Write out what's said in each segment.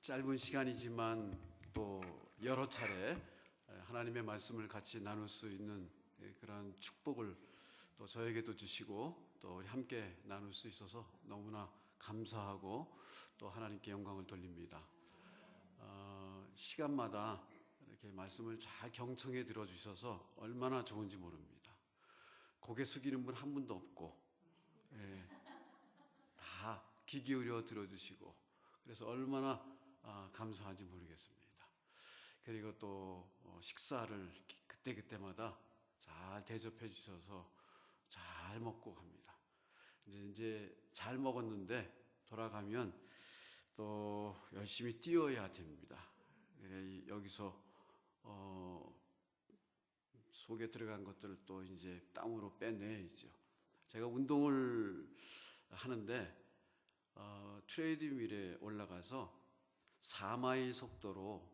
짧은 시간이지만 또 여러 차례 하나님의 말씀을 같이 나눌 수 있는 그런 축복을 또 저에게도 주시고 또 우리 함께 나눌 수 있어서 너무나 감사하고 또 하나님께 영광을 돌립니다. 시간마다 이렇게 말씀을 잘 경청해 들어주셔서 얼마나 좋은지 모릅니다. 고개 숙이는 분 한 분도 없고 다 귀 기울여 들어주시고 그래서 얼마나 감사한지 모르겠습니다. 그리고 또 식사를 그때그때마다 잘 대접해 주셔서 잘 먹고 갑니다. 이제 잘 먹었는데 돌아가면 또 열심히 뛰어야 됩니다. 여기서 속에 들어간 것들을 또 이제 땀으로 빼내야죠. 제가 운동을 하는데 트레이드밀에 올라가서 4마일 속도로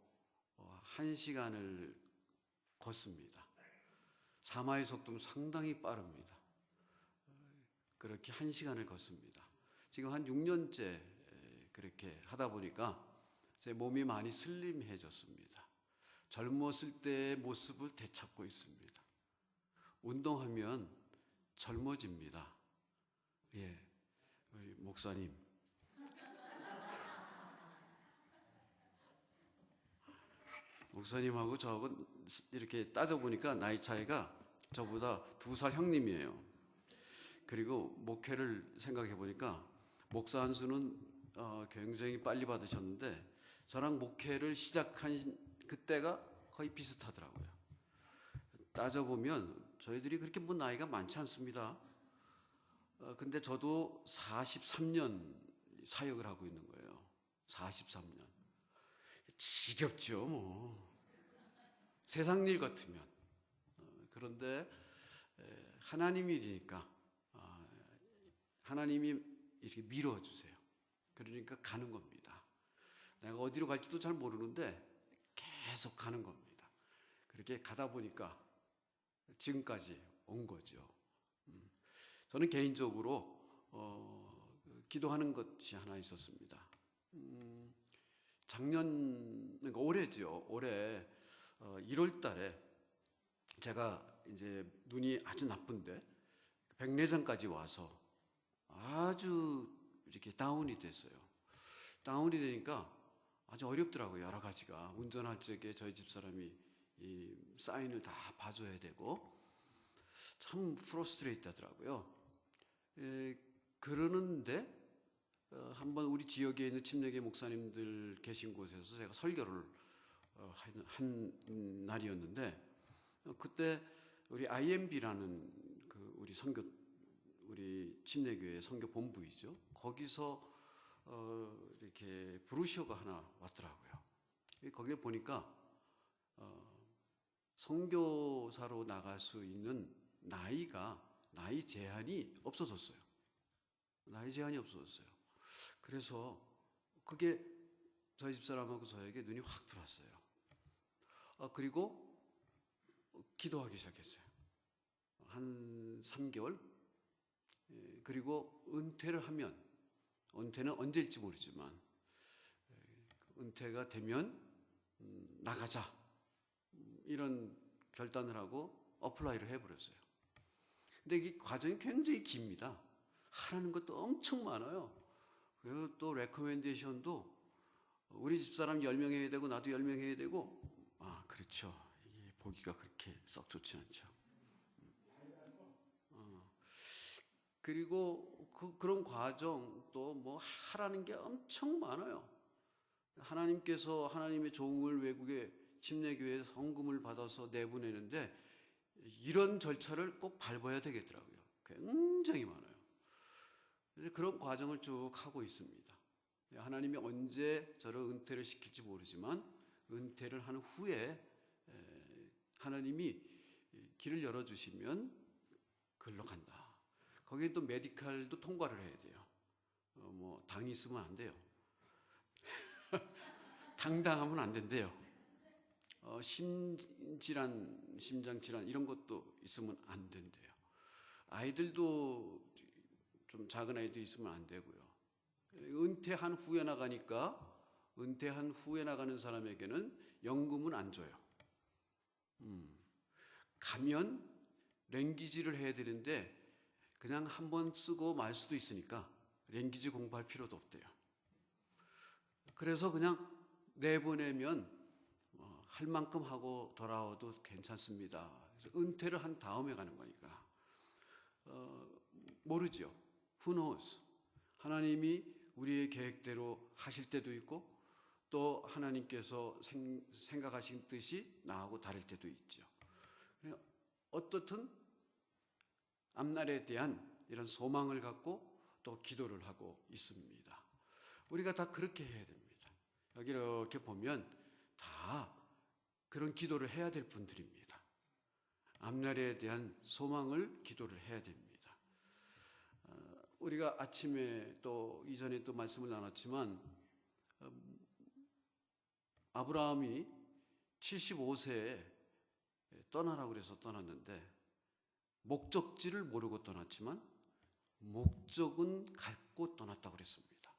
1시간을 걷습니다. 4마일 속도면 상당히 빠릅니다. 그렇게 1시간을 걷습니다. 지금 한 6년째 그렇게 하다 보니까 제 몸이 많이 슬림해졌습니다. 젊었을 때의 모습을 되찾고 있습니다. 운동하면 젊어집니다. 우리 목사님. 목사님하고 저하고 이렇게 따져보니까 나이 차이가 저보다 2살 형님이에요. 그리고 목회를 생각해보니까 목사 한수는 굉장히 빨리 받으셨는데 저랑 목회를 시작한 그때가 거의 비슷하더라고요. 따져보면 저희들이 그렇게 뭐 나이가 많지 않습니다. 근데 저도 43년 사역을 하고 있는 거예요. 43년. 지겹죠, 뭐. 세상 일 같으면. 그런데 하나님 일이니까 하나님이 이렇게 밀어주세요. 그러니까 가는 겁니다. 내가 어디로 갈지도 잘 모르는데 계속 가는 겁니다. 그렇게 가다 보니까 지금까지 온 거죠. 저는 개인적으로 기도하는 것이 하나 있었습니다. 그러니까 올해죠. 올해 1월 달에 제가 이제 눈이 아주 나쁜데 백내장까지 와서 아주 이렇게 다운이 됐어요. 다운이 되니까 아주 어렵더라고요. 여러 가지가. 운전할 적에 저희 집사람이 이 사인을 다 봐줘야 되고 참 프로스트레이트 하더라고요. 그러는데 한번 우리 지역에 있는 침례교 목사님들 계신 곳에서 제가 설교를 한 날이었는데 그때 우리 IMB라는 그 우리 침례교회 선교 본부이죠. 거기서 이렇게 브로셔가 하나 왔더라고요. 거기에 보니까 선교사로 나갈 수 있는 나이 제한이 없어졌어요. 나이 제한이 없어졌어요. 그래서 그게 저희 집사람하고 저에게 눈이 확 들어왔어요. 그리고 기도하기 시작했어요. 한 3개월. 그리고 은퇴를 하면, 은퇴는 언제일지 모르지만 은퇴가 되면 나가자 이런 결단을 하고 어플라이를 해버렸어요. 근데 이 과정이 굉장히 깁니다. 하라는 것도 엄청 많아요. 그리고 또 레코멘데이션도 우리 집사람 10명 해야 되고 나도 10명 해야 되고 그렇죠. 이게 보기가 그렇게 썩 좋지 않죠. 그리고 그런 과정 또 뭐 하라는 게 엄청 많아요. 하나님께서 하나님의 종을 외국에 침례교회에 헌금을 받아서 내보내는데 이런 절차를 꼭 밟아야 되겠더라고요. 굉장히 많아요. 그래서 그런 과정을 쭉 하고 있습니다. 하나님이 언제 저를 은퇴를 시킬지 모르지만 은퇴를 한 후에 하나님이 길을 열어주시면 글로 간다. 거기에 또 메디칼도 통과를 해야 돼요. 뭐 당이 있으면 안 돼요. 당당하면 안 된대요. 심질환, 심장질환 이런 것도 있으면 안 된대요. 아이들도 좀 작은 아이들이 있으면 안 되고요. 은퇴한 후에 나가니까 은퇴한 후에 나가는 사람에게는 연금은 안 줘요. 가면 랭귀지를 해야 되는데 그냥 한 번 쓰고 말 수도 있으니까 랭귀지 공부할 필요도 없대요. 그래서 그냥 내보내면 할 만큼 하고 돌아와도 괜찮습니다. 은퇴를 한 다음에 가는 거니까. 모르죠. Who knows? 하나님이 우리의 계획대로 하실 때도 있고 또 하나님께서 생각하신 뜻이 나하고 다를 때도 있죠. 어떻든 앞날에 대한 이런 소망을 갖고 또 기도를 하고 있습니다. 우리가 다 그렇게 해야 됩니다. 여기 이렇게 보면 다 그런 기도를 해야 될 분들입니다. 앞날에 대한 소망을 기도를 해야 됩니다. 우리가 아침에 또 이전에 또 말씀을 나눴지만 아브라함이 75세에 떠나라고 그래서 떠났는데 목적지를 모르고 떠났지만 목적은 갖고 떠났다고 그랬습니다.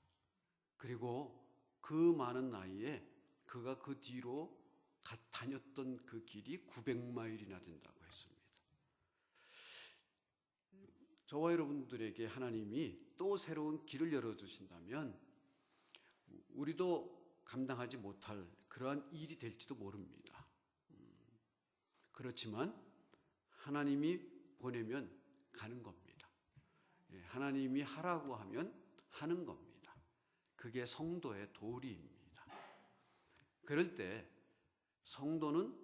그리고 그 많은 나이에 그가 그 뒤로 다녔던 그 길이 900마일이나 된다고 했습니다. 저와 여러분들에게 하나님이 또 새로운 길을 열어주신다면 우리도 감당하지 못할 그러한 일이 될지도 모릅니다. 그렇지만 하나님이 보내면 가는 겁니다. 하나님이 하라고 하면 하는 겁니다. 그게 성도의 도리입니다. 그럴 때 성도는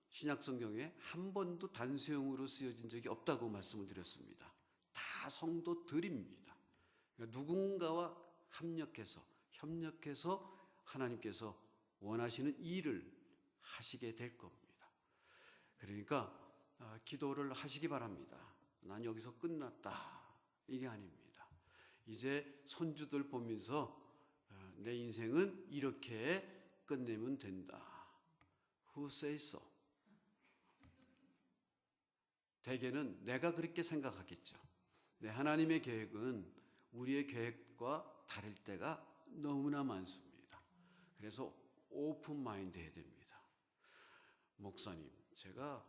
신약성경에 한 번도 단수형으로 쓰여진 적이 없다고 말씀을 드렸습니다. 다 성도들입니다. 그러니까 누군가와 협력해서 하나님께서 원하시는 일을 하시게 될 겁니다. 그러니까 기도를 하시기 바랍니다. 난 여기서 끝났다. 이게 아닙니다. 이제 손주들 보면서 내 인생은 이렇게 끝내면 된다. Who says so? 대개는 내가 그렇게 생각하겠죠. 네, 하나님의 계획은 우리의 계획과 다를 때가 너무나 많습니다. 그래서 오픈 마인드 해야 됩니다. 목사님, 제가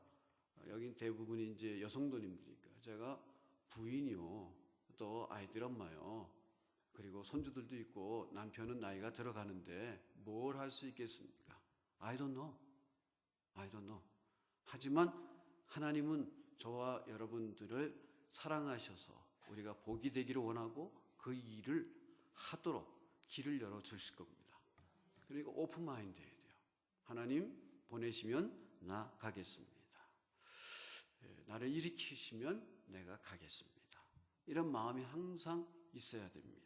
여긴 대부분이 이제 여성도님들이니까 제가 부인이요, 또 아이들 엄마요, 그리고 손주들도 있고 남편은 나이가 들어가는데 뭘 할 수 있겠습니까? I don't know. 하지만 하나님은 저와 여러분들을 사랑하셔서 우리가 복이 되기를 원하고 그 일을 하도록 길을 열어주실 겁니다. 그리고 오픈 마인드 해야 돼요. 하나님 보내시면 나 가겠습니다. 나를 일으키시면 내가 가겠습니다. 이런 마음이 항상 있어야 됩니다.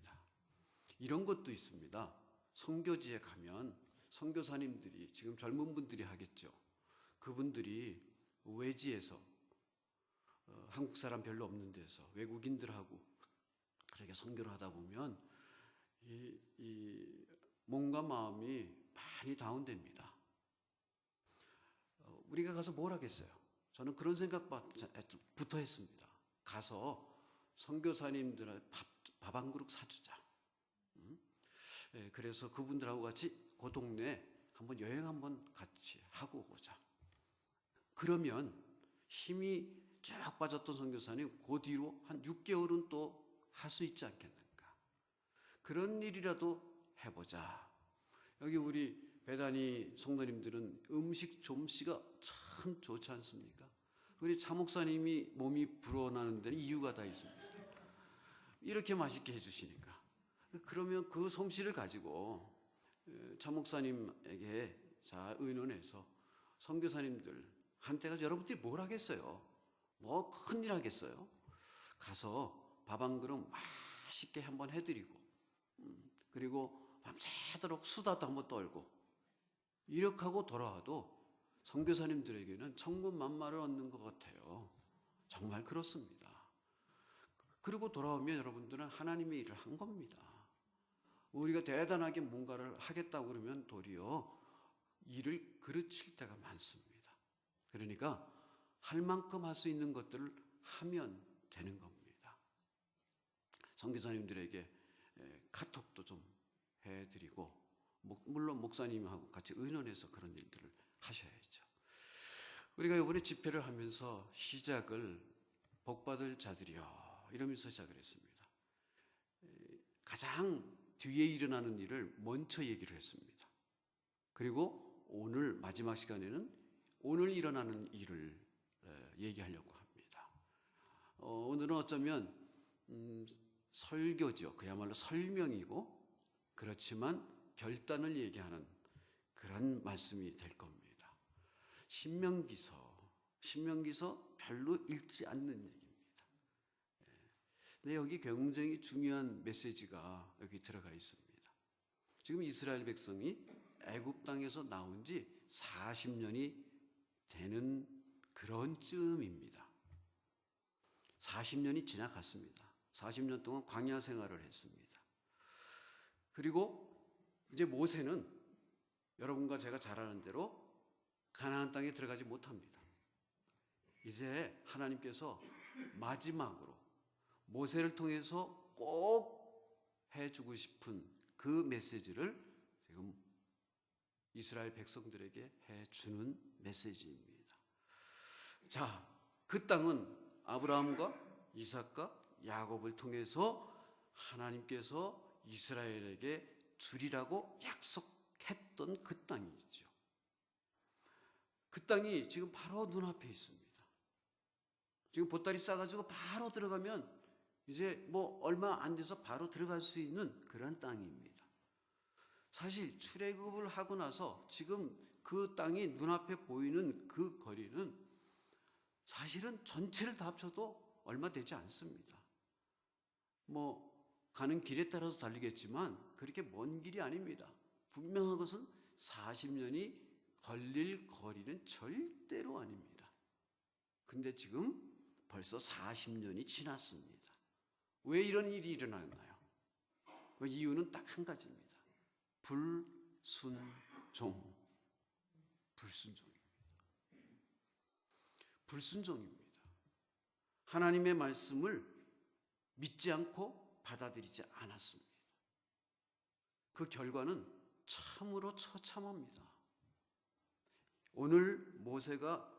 이런 것도 있습니다. 선교지에 가면 선교사님들이 지금 젊은 분들이 하겠죠. 그분들이 외지에서 한국 사람 별로 없는 데서 외국인들하고 그렇게 선교를 하다 보면 이 몸과 마음이 많이 다운됩니다. 우리가 가서 뭘 하겠어요? 저는 그런 생각부터 했습니다. 가서 선교사님들 밥 한 그릇 사주자. 그래서 그분들하고 같이 그 동네 한번 여행 한번 같이 하고 오자. 그러면 힘이 쭉 빠졌던 선교사님 그 뒤로 한 6개월은 또 할 수 있지 않겠는가. 그런 일이라도 해보자. 여기 우리 배단위 성도님들은 음식 솜씨가 참 좋지 않습니까? 우리 차 목사님이 몸이 불어나는 데는 이유가 다 있습니다. 이렇게 맛있게 해주시니까. 그러면 그 솜씨를 가지고 차 목사님에게 잘 의논해서 선교사님들 한때가 여러분들이 뭘 하겠어요? 뭐 큰일 하겠어요? 가서 밥 한 그릇 맛있게 한번 해드리고 그리고 밤새도록 수다도 한번 떨고 이렇게 하고 돌아와도 선교사님들에게는 천군만마를 얻는 것 같아요. 정말 그렇습니다. 그리고 돌아오면 여러분들은 하나님의 일을 한 겁니다. 우리가 대단하게 뭔가를 하겠다고 그러면 도리어 일을 그르칠 때가 많습니다. 그러니까 할 만큼 할 수 있는 것들을 하면 되는 겁니다. 선교사님들에게 카톡도 좀 해드리고 물론 목사님하고 같이 의논해서 그런 일들을 하셔야죠. 우리가 이번에 집회를 하면서 시작을 복받을 자들이여 이러면서 시작을 했습니다. 가장 뒤에 일어나는 일을 먼저 얘기를 했습니다. 그리고 오늘 마지막 시간에는 오늘 일어나는 일을 얘기하려고 합니다. 오늘은 어쩌면 설교죠. 그야말로 설명이고 그렇지만 결단을 얘기하는 그런 말씀이 될 겁니다. 신명기서 별로 읽지 않는 얘기입니다. 근데 여기 굉장히 중요한 메시지가 여기 들어가 있습니다. 지금 이스라엘 백성이 애굽 땅에서 나온 지 40년이 되는 그런 쯤입니다. 40년이 지나갔습니다. 40년 동안 광야 생활을 했습니다. 그리고 이제 모세는 여러분과 제가 잘 아는 대로 가나안 땅에 들어가지 못합니다. 이제 하나님께서 마지막으로 모세를 통해서 꼭 해주고 싶은 그 메시지를 지금 이스라엘 백성들에게 해주는 메시지입니다. 자, 그 땅은 아브라함과 이삭과 야곱을 통해서 하나님께서 이스라엘에게 주리라고 약속했던 그 땅이죠. 그 땅이 지금 바로 눈앞에 있습니다. 지금 보따리 싸가지고 바로 들어가면 이제 뭐 얼마 안 돼서 바로 들어갈 수 있는 그런 땅입니다. 사실 출애굽을 하고 나서 지금 그 땅이 눈앞에 보이는 그 거리는 사실은 전체를 다 합쳐도 얼마 되지 않습니다. 뭐 가는 길에 따라서 달리겠지만 그렇게 먼 길이 아닙니다. 분명한 것은 40년이 걸릴 거리는 절대로 아닙니다. 근데 지금 벌써 40년이 지났습니다. 왜 이런 일이 일어났나요? 이유는 딱 한 가지입니다. 불순종입니다. 하나님의 말씀을 믿지 않고 받아들이지 않았습니다. 그 결과는 참으로 처참합니다. 오늘 모세가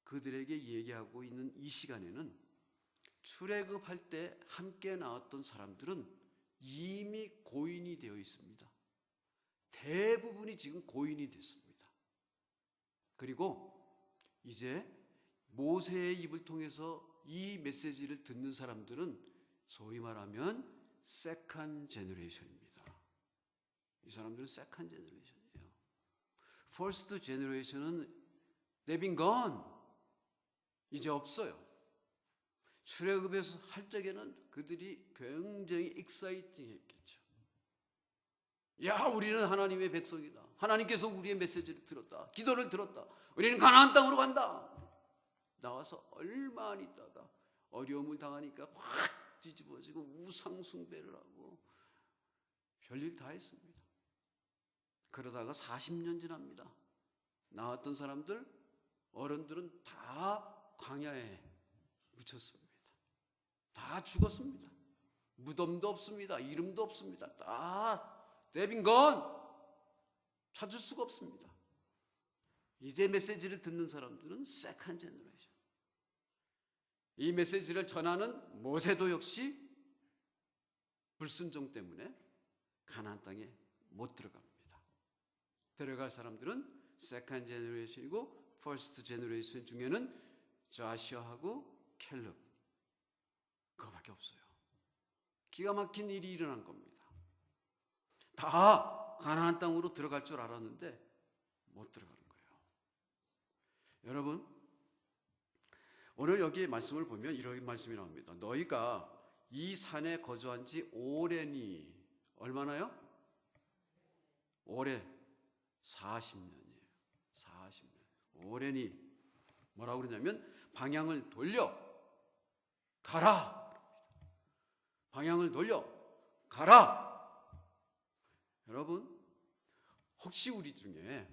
그들에게 얘기하고 있는 이 시간에는 출애굽할 때 함께 나왔던 사람들은 이미 고인이 되어 있습니다. 대부분이 지금 고인이 됐습니다. 그리고 이제 모세의 입을 통해서 이 메시지를 듣는 사람들은 소위 말하면 세컨드 제너레이션입니다. 이 사람들은 세컨드 제너레이션이에요. 퍼스트 제너레이션은 they've been gone. 이제 없어요. 출애굽에서 할 적에는 그들이 굉장히 익사이팅했겠죠. 야, 우리는 하나님의 백성이다. 하나님께서 우리의 메시지를 들었다. 기도를 들었다. 우리는 가나안 땅으로 간다. 나와서 얼마 안 있다가 어려움을 당하니까 확 뒤집어지고 우상 숭배를 하고 별일 다 했습니다. 그러다가 40년 지납니다. 나왔던 사람들, 어른들은 다 광야에 묻혔습니다. 다 죽었습니다. 무덤도 없습니다. 이름도 없습니다. 다 they've been gone. 찾을 수가 없습니다. 이제 메시지를 듣는 사람들은 세컨드 제너레이션. 이 메시지를 전하는 모세도 역시 불순종 때문에 가나안 땅에 못 들어갑니다. 들어갈 사람들은 세컨드 제너레이션이고 퍼스트 제너레이션 중에는 조슈아하고 캘렙 그거밖에 없어요. 기가 막힌 일이 일어난 겁니다. 다 가나안 땅으로 들어갈 줄 알았는데 못 들어가는 거예요. 여러분, 오늘 여기 말씀을 보면 이런 말씀이 나옵니다. 너희가 이 산에 거주한 지 오래니 얼마나요? 오래 40년이에요. 40년. 오래니 뭐라고 그러냐면 방향을 돌려 가라. 방향을 돌려 가라. 여러분, 혹시 우리 중에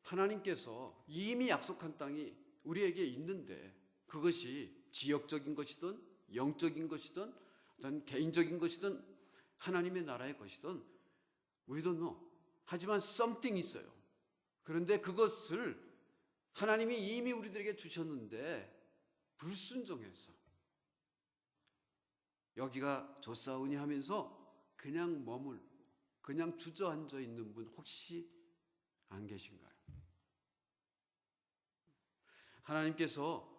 하나님께서 이미 약속한 땅이 우리에게 있는데 그것이 지역적인 것이든 영적인 것이든 어떤 개인적인 것이든 하나님의 나라의 것이든 We don't know. 하지만 something 있어요. 그런데 그것을 하나님이 이미 우리들에게 주셨는데 불순종해서 여기가 좋사오니 하면서 그냥 머물고 그냥 주저앉아 있는 분 혹시 안 계신가요? 하나님께서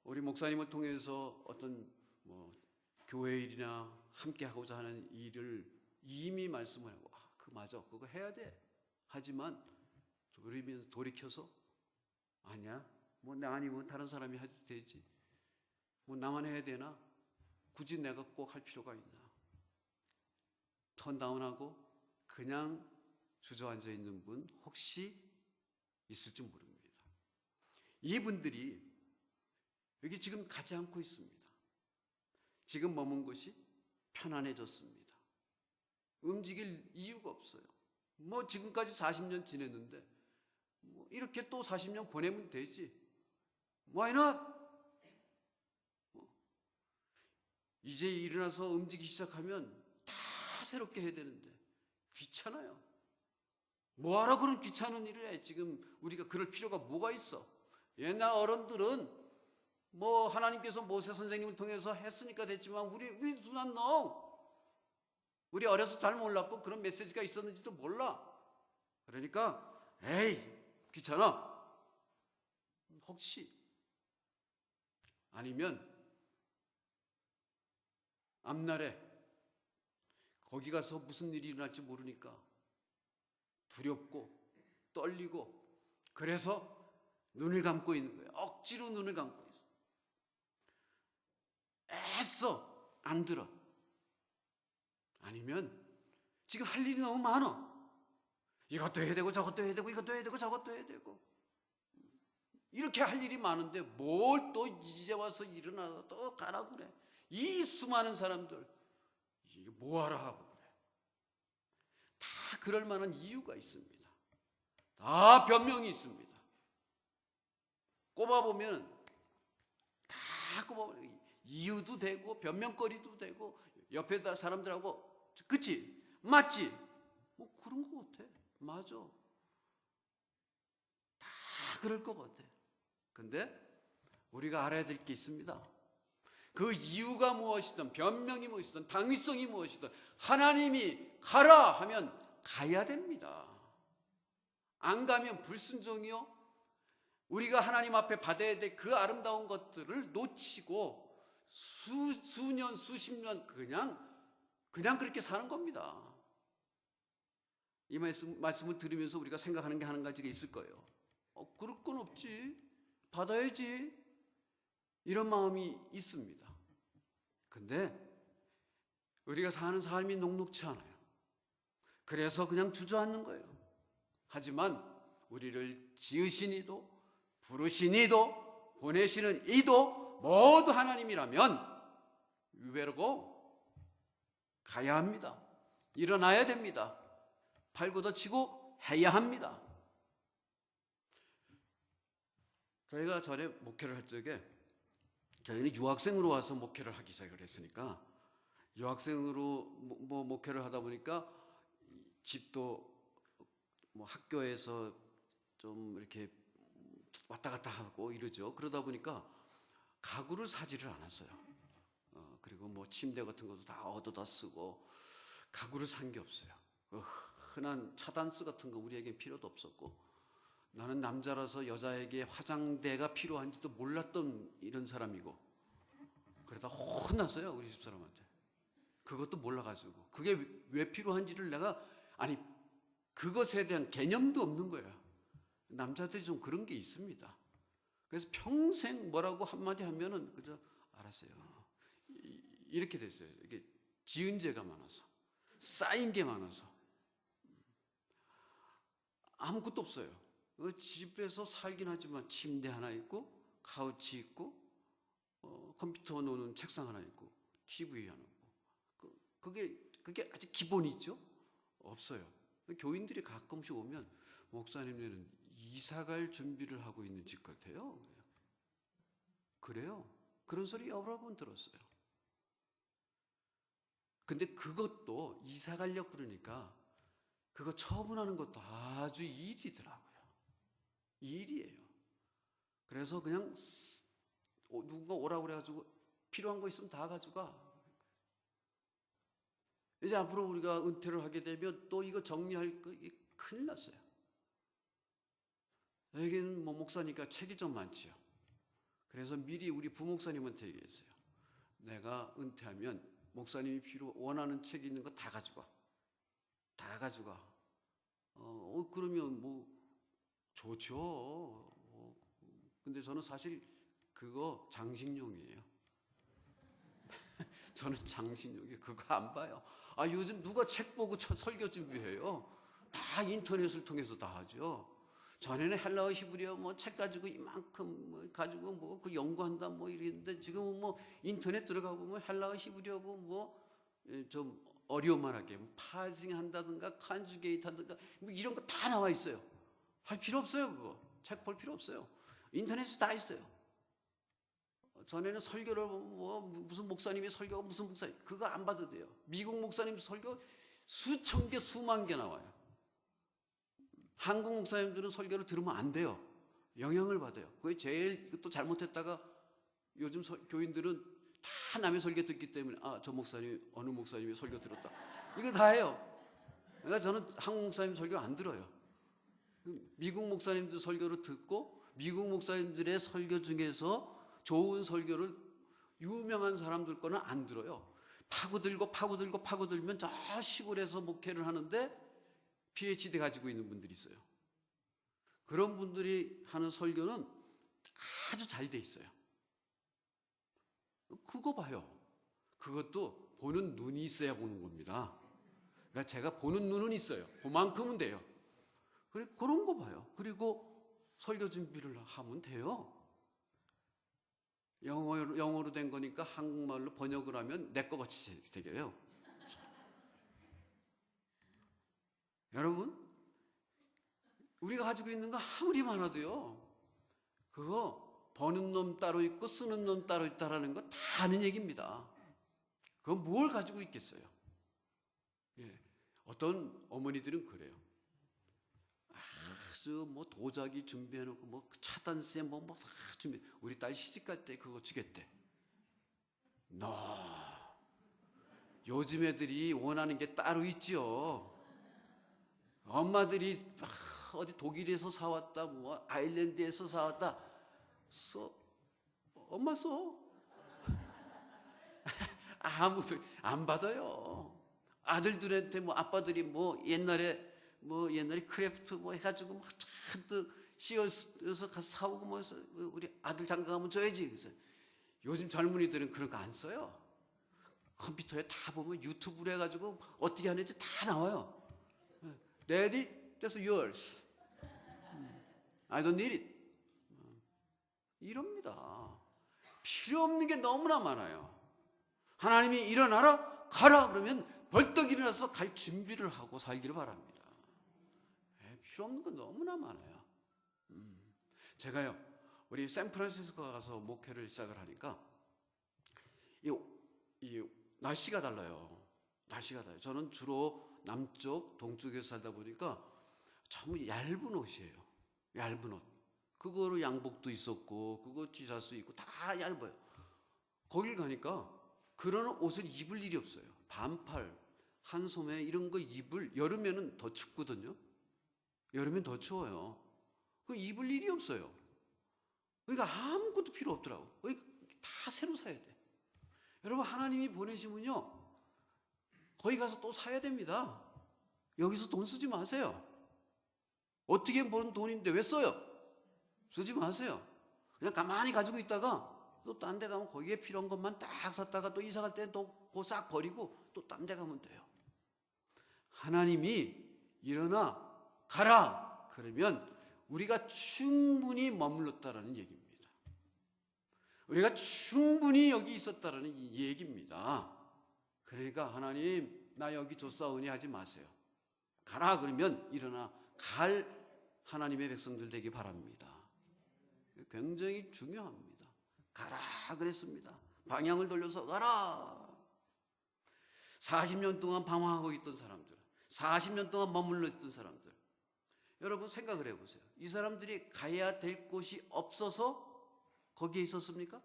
우리 목사님을 통해서 어떤 교회 일이나 함께 하고자 하는 일을 이미 말씀을 하고 맞아 그거 해야 돼. 하지만 돌이켜서 아니야 나 아니면 다른 사람이 해도 되지. 나만 해야 되나? 굳이 내가 꼭 할 필요가 있나? 턴다운하고 그냥 주저앉아 있는 분 혹시 있을지 모릅니다. 이분들이 여기 지금 가지 않고 있습니다. 지금 머문 곳이 편안해졌습니다. 움직일 이유가 없어요. 지금까지 40년 지냈는데 이렇게 또 40년 보내면 되지. Why not? 이제 일어나서 움직이기 시작하면 다 새롭게 해야 되는데 귀찮아요. 뭐하러 그런 귀찮은 일을 해? 지금 우리가 그럴 필요가 뭐가 있어? 옛날 어른들은 하나님께서 모세 선생님을 통해서 했으니까 됐지만 we do not know. 우리 어려서 잘 몰랐고 그런 메시지가 있었는지도 몰라. 그러니까 에이 귀찮아. 혹시 아니면 앞날에 거기 가서 무슨 일이 일어날지 모르니까 두렵고 떨리고 그래서 눈을 감고 있는 거예요. 억지로 눈을 감고 있어. 애써 안 들어. 아니면 지금 할 일이 너무 많아. 이것도 해야 되고 저것도 해야 되고 이것도 해야 되고 저것도 해야 되고 이렇게 할 일이 많은데 뭘 또 이제 와서 일어나서 또 가라고 그래. 이 수많은 사람들 이게 뭐하러 하고 그래. 다 그럴 만한 이유가 있습니다. 다 변명이 있습니다. 꼽아보면 다 꼽아보면 이유도 되고 변명거리도 되고 옆에 사람들하고 그치? 맞지? 그런 것 같아. 맞아. 다 그럴 것 같아. 근데 우리가 알아야 될 게 있습니다. 그 이유가 무엇이든 변명이 무엇이든 당위성이 무엇이든 하나님이 가라 하면 가야 됩니다. 안 가면 불순종이요. 우리가 하나님 앞에 받아야 될 그 아름다운 것들을 놓치고 수년 수십 년 그냥 그렇게 사는 겁니다. 이 말씀을 들으면서 우리가 생각하는 게 한 가지가 있을 거예요. 그럴 건 없지. 받아야지. 이런 마음이 있습니다. 근데 우리가 사는 삶이 녹록치 않아요. 그래서 그냥 주저앉는 거예요. 하지만 우리를 지으신 이도 부르신 이도 보내시는 이도 모두 하나님이라면 위배라고 가야 합니다. 일어나야 됩니다. 팔 걷어치고 해야 합니다. 저희가 전에 목회를 할 적에 저희는 유학생으로 와서 목회를 하기 시작을 했으니까 유학생으로 목회를 하다 보니까 집도 학교에서 좀 이렇게 왔다 갔다 하고 이러죠. 그러다 보니까 가구를 사지를 않았어요. 그리고 침대 같은 것도 다 얻어다 쓰고 가구를 산 게 없어요. 흔한 차단스 같은 거 우리에게 필요도 없었고 나는 남자라서 여자에게 화장대가 필요한지도 몰랐던 이런 사람이고 그러다 혼났어요. 우리 집사람한테. 그것도 몰라가지고 그게 왜 필요한지를 그것에 대한 개념도 없는 거야. 남자들이 좀 그런 게 있습니다. 그래서 평생 뭐라고 한마디 하면은 그저 알았어요. 이렇게 됐어요. 이게 지은 죄가 많아서 쌓인 게 많아서 아무것도 없어요. 집에서 살긴 하지만 침대 하나 있고 카우치 있고 컴퓨터 놓는 책상 하나 있고 TV 하나 있고 그게 아주 기본이죠. 없어요. 교인들이 가끔씩 오면 목사님들은 이사갈 준비를 하고 있는 집 같아요. 그래요. 그런 소리 여러 번 들었어요. 근데 그것도 이사 가려고 그러니까 그거 처분하는 것도 아주 일이더라고요. 일이에요. 그래서 그냥 누군가 오라고 그래가지고 필요한 거 있으면 다 가져가. 이제 앞으로 우리가 은퇴를 하게 되면 또 이거 정리할 거 큰일 났어요. 여기는 뭐 목사니까 책이 좀 많지요. 그래서 미리 우리 부목사님한테 얘기했어요. 내가 은퇴하면 목사님이 원하는 책이 있는 거 다 가져가. 다 가져가. 그러면 뭐 좋죠. 근데 저는 사실 그거 장식용이에요. 저는 장식용이 그거 안 봐요. 요즘 누가 책 보고 설교 준비해요? 다 인터넷을 통해서 다 하죠. 전에는 헬라어 히브리어 뭐 책 가지고 이만큼 뭐 가지고 뭐 그 연구한다 뭐 이랬는데 지금은 뭐 인터넷 들어가 보면 헬라어 히브리어고 뭐 좀 어려움만하게 파징 한다든가 컨주게이트 한다든가 뭐 이런 거 다 나와 있어요. 할 필요 없어요. 그거 책 볼 필요 없어요. 인터넷에 다 있어요. 전에는 설교를 뭐 무슨 목사님의 설교가 무슨 목사님 그거 안 봐도 돼요. 미국 목사님 설교 수천 개 수만 개 나와요. 한국 목사님들은 설교를 들으면 안 돼요. 영향을 받아요. 그게 제일 또 잘못했다가 요즘 교인들은 다 남의 설교 듣기 때문에 저 목사님 어느 목사님의 설교 들었다. 이거 다 해요. 그러니까 저는 한국 목사님 설교 안 들어요. 미국 목사님들 설교를 듣고 미국 목사님들의 설교 중에서 좋은 설교를 유명한 사람들 거는 안 들어요. 파고들면 저 시골에서 목회를 하는데 PhD 가지고 있는 분들이 있어요. 그런 분들이 하는 설교는 아주 잘 돼 있어요. 그거 봐요. 그것도 보는 눈이 있어야 보는 겁니다. 그러니까 제가 보는 눈은 있어요. 그만큼은 돼요. 그런 거 봐요. 그리고 설교 준비를 하면 돼요. 영어로 된 거니까 한국말로 번역을 하면 내 거 같이 되게요. 여러분, 우리가 가지고 있는 거 아무리 많아도요, 그거 버는 놈 따로 있고 쓰는 놈 따로 있다라는 거 다 아는 얘기입니다. 그건 뭘 가지고 있겠어요? 예, 어떤 어머니들은 그래요. 아주 뭐 도자기 준비해놓고 뭐 차단세 뭐 준비. 우리 딸 시집갈 때 그거 주겠대. 요즘 애들이 원하는 게 따로 있죠. 엄마들이 어디 독일에서 사왔다, 뭐 아일랜드에서 사왔다. 엄마 써. 아무도 안 받아요. 아들들한테 뭐 아빠들이 뭐 옛날에 크래프트 뭐 해가지고 막 잔뜩 씌워서 가서 사오고 뭐 해서 우리 아들 장가 가면 줘야지. 그래서 요즘 젊은이들은 그런 거 안 써요. 컴퓨터에 다 보면 유튜브로 해가지고 어떻게 하는지 다 나와요. Daddy, that's yours. I don't need it. 이럽니다. 필요 없는 게 너무나 많아요. 하나님이 일어나라, 가라 그러면 벌떡 일어나서 갈 준비를 하고 살기를 바랍니다. 필요 없는 건 너무나 많아요. 제가요, 우리 샌프란시스코 가서 목회를 시작을 하니까 이 날씨가 달라요. 날씨가 달라요. 저는 주로 남쪽, 동쪽에서 살다 보니까 전부 얇은 옷이에요. 얇은 옷. 그거로 양복도 있었고, 그거 티셔츠 있고 다 얇아요. 거길 가니까 그런 옷을 입을 일이 없어요. 반팔, 한소매 이런 거 여름에는 더 춥거든요. 여름엔 더 추워요. 그 입을 일이 없어요. 그러니까 아무것도 필요 없더라고. 그러니까 다 새로 사야 돼. 여러분, 하나님이 보내시면요, 거기 가서 또 사야 됩니다. 여기서 돈 쓰지 마세요. 어떻게 버는 돈인데 왜 써요? 쓰지 마세요. 그냥 가만히 가지고 있다가 또 딴 데 가면 거기에 필요한 것만 딱 샀다가 또 이사 갈 때는 또 그거 싹 버리고 또 딴 데 가면 돼요. 하나님이 일어나 가라 그러면 우리가 충분히 머물렀다라는 얘기입니다. 우리가 충분히 여기 있었다라는 얘기입니다. 그러니까 하나님 나 여기 줬사오니 하지 마세요. 가라 그러면 일어나 갈 하나님의 백성들 되기 바랍니다. 굉장히 중요합니다. 가라 그랬습니다. 방향을 돌려서 가라. 40년 동안 방황하고 있던 사람들, 40년 동안 머물러 있던 사람들. 여러분 생각을 해보세요. 이 사람들이 가야 될 곳이 없어서 거기에 있었습니까?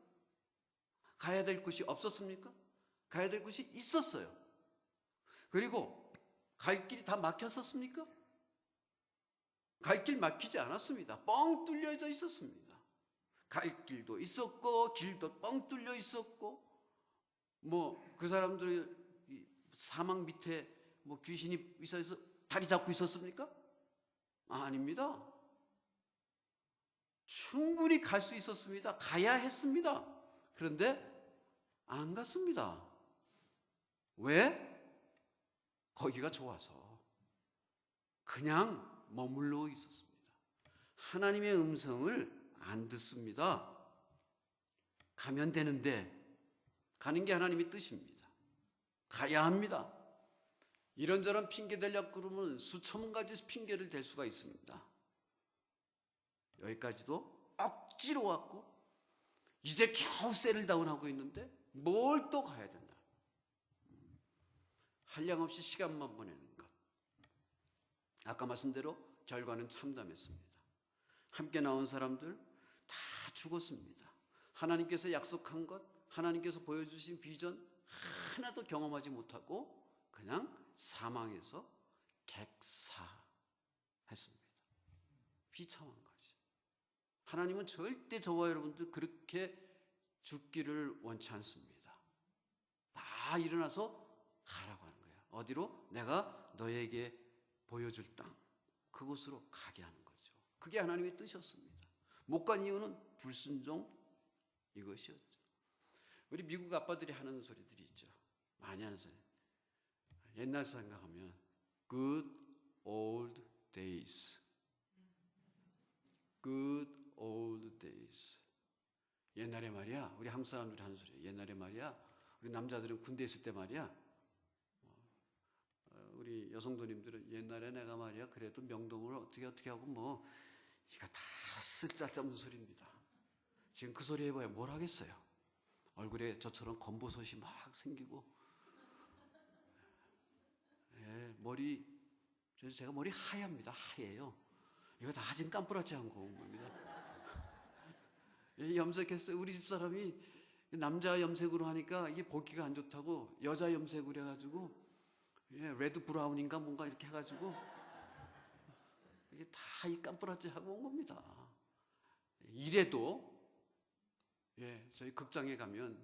가야 될 곳이 없었습니까? 가야 될 곳이 있었어요. 그리고 갈 길이 다 막혔었습니까? 갈 길 막히지 않았습니다. 뻥 뚫려져 있었습니다. 갈 길도 있었고 길도 뻥 뚫려 있었고 그 사람들 사막 밑에 귀신이 있어서 다리 잡고 있었습니까? 아닙니다. 충분히 갈 수 있었습니다. 가야 했습니다. 그런데 안 갔습니다. 왜? 거기가 좋아서 그냥 머물러 있었습니다. 하나님의 음성을 안 듣습니다. 가면 되는데 가는 게 하나님의 뜻입니다. 가야 합니다. 이런저런 핑계 대려고 그러면 수천 가지 핑계를 댈 수가 있습니다. 여기까지도 억지로 왔고 이제 겨우 세를다운하고 있는데 뭘 또 가야 된다. 한량없이 시간만 보내는 것. 아까 말씀대로 결과는 참담했습니다. 함께 나온 사람들 다 죽었습니다. 하나님께서 약속한 것, 하나님께서 보여주신 비전 하나도 경험하지 못하고 그냥 사망해서 객사했습니다. 비참한 거죠. 하나님은 절대 저와 여러분들 그렇게 죽기를 원치 않습니다. 다 일어나서 가라고 하는 거예요. 어디로? 내가 너에게 보여줄 땅, 그곳으로 가게 하는 거죠. 그게 하나님의 뜻이었습니다. 못 간 이유는 불순종 이것이었죠. 우리 미국 아빠들이 하는 소리들이 있죠. 많이 하는 소리. 옛날 생각하면 good old days, good old days. 옛날에 말이야, 우리 한국 사람들이 하는 소리. 옛날에 말이야, 우리 남자들은 군대 있을 때 말이야, 우리 여성도님들은 옛날에 내가 말이야 그래도 명동을 어떻게 하고 이거 다 쓸데없는 소리입니다. 지금 그 소리 해봐야 뭘 하겠어요. 얼굴에 저처럼 검버섯이 막 생기고, 제가 머리 하얗습니다. 하얘요. 이거 다 지금 깜빡하지 않고 온 겁니다. 염색했어요. 우리 집사람이 남자 염색으로 하니까 이게 보기가 안 좋다고 여자 염색으로 해가지고 레드 브라운인가 뭔가 이렇게 해가지고 이게 다 이 깜빡하지 하고 온 겁니다. 이래도 저희 극장에 가면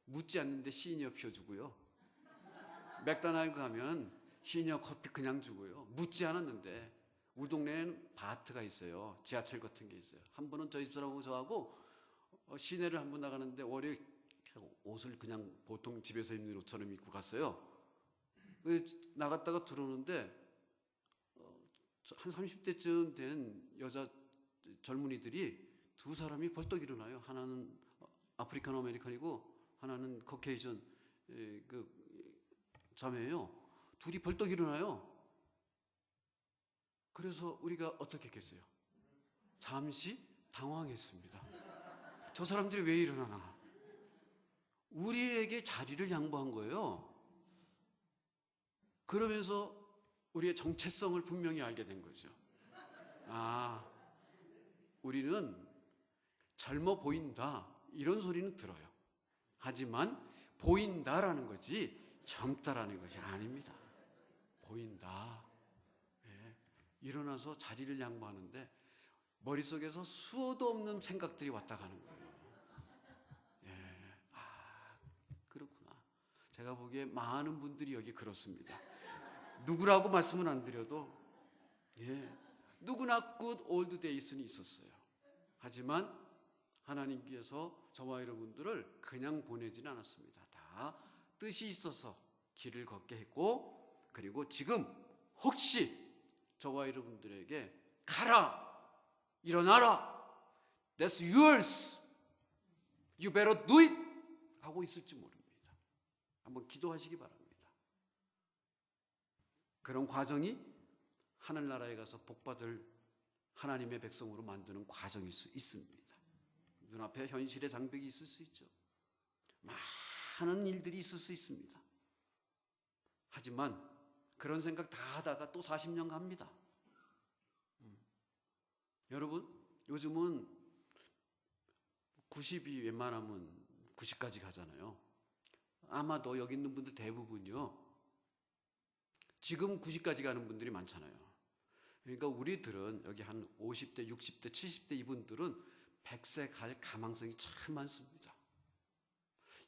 묻지 않는데 시니어 피워주고요. 맥도날드 가면 시니어 커피 그냥 주고요. 묻지 않았는데 우리 동네에는 바트가 있어요. 지하철 같은 게 있어요. 한 번은 저희 집사람하고 저하고 시내를 한 번 나가는데 월요일 옷을 그냥 보통 집에서 입는 옷처럼 입고 갔어요. 나갔다가 들어오는데 한 30대쯤 된 여자 젊은이들이 두 사람이 벌떡 일어나요. 하나는 아프리칸 아메리칸이고 하나는 커케이션 자매예요. 둘이 벌떡 일어나요. 그래서 우리가 어떻게 했겠어요? 잠시 당황했습니다. 저 사람들이 왜 일어나나? 우리에게 자리를 양보한 거예요. 그러면서 우리의 정체성을 분명히 알게 된 거죠. 우리는 젊어 보인다 이런 소리는 들어요. 하지만 보인다라는 거지 젊다라는 것이 아닙니다. 보인다. 일어나서 자리를 양보하는데 머릿속에서 수도 없는 생각들이 왔다 가는 거예요. 그렇구나. 제가 보기에 많은 분들이 여기 그렇습니다. 누구라고 말씀은 안 드려도 누구나 good old days는 있었어요. 하지만 하나님께서 저와 여러분들을 그냥 보내지는 않았습니다. 다 뜻이 있어서 길을 걷게 했고, 그리고 지금 혹시 저와 여러분들에게 가라, 일어나라, that's yours, you better do it 하고 있을지 모릅니다. 한번 기도하시기 바랍니다. 그런 과정이 하늘나라에 가서 복받을 하나님의 백성으로 만드는 과정일 수 있습니다. 눈앞에 현실의 장벽이 있을 수 있죠. 많은 일들이 있을 수 있습니다. 하지만 그런 생각 다 하다가 또 40년 갑니다. 여러분, 요즘은 90이 웬만하면 90까지 가잖아요. 아마도 여기 있는 분들 대부분이요, 지금 90까지 가는 분들이 많잖아요. 그러니까 우리들은 여기 한 50대, 60대, 70대 이분들은 100세 갈 가망성이 참 많습니다.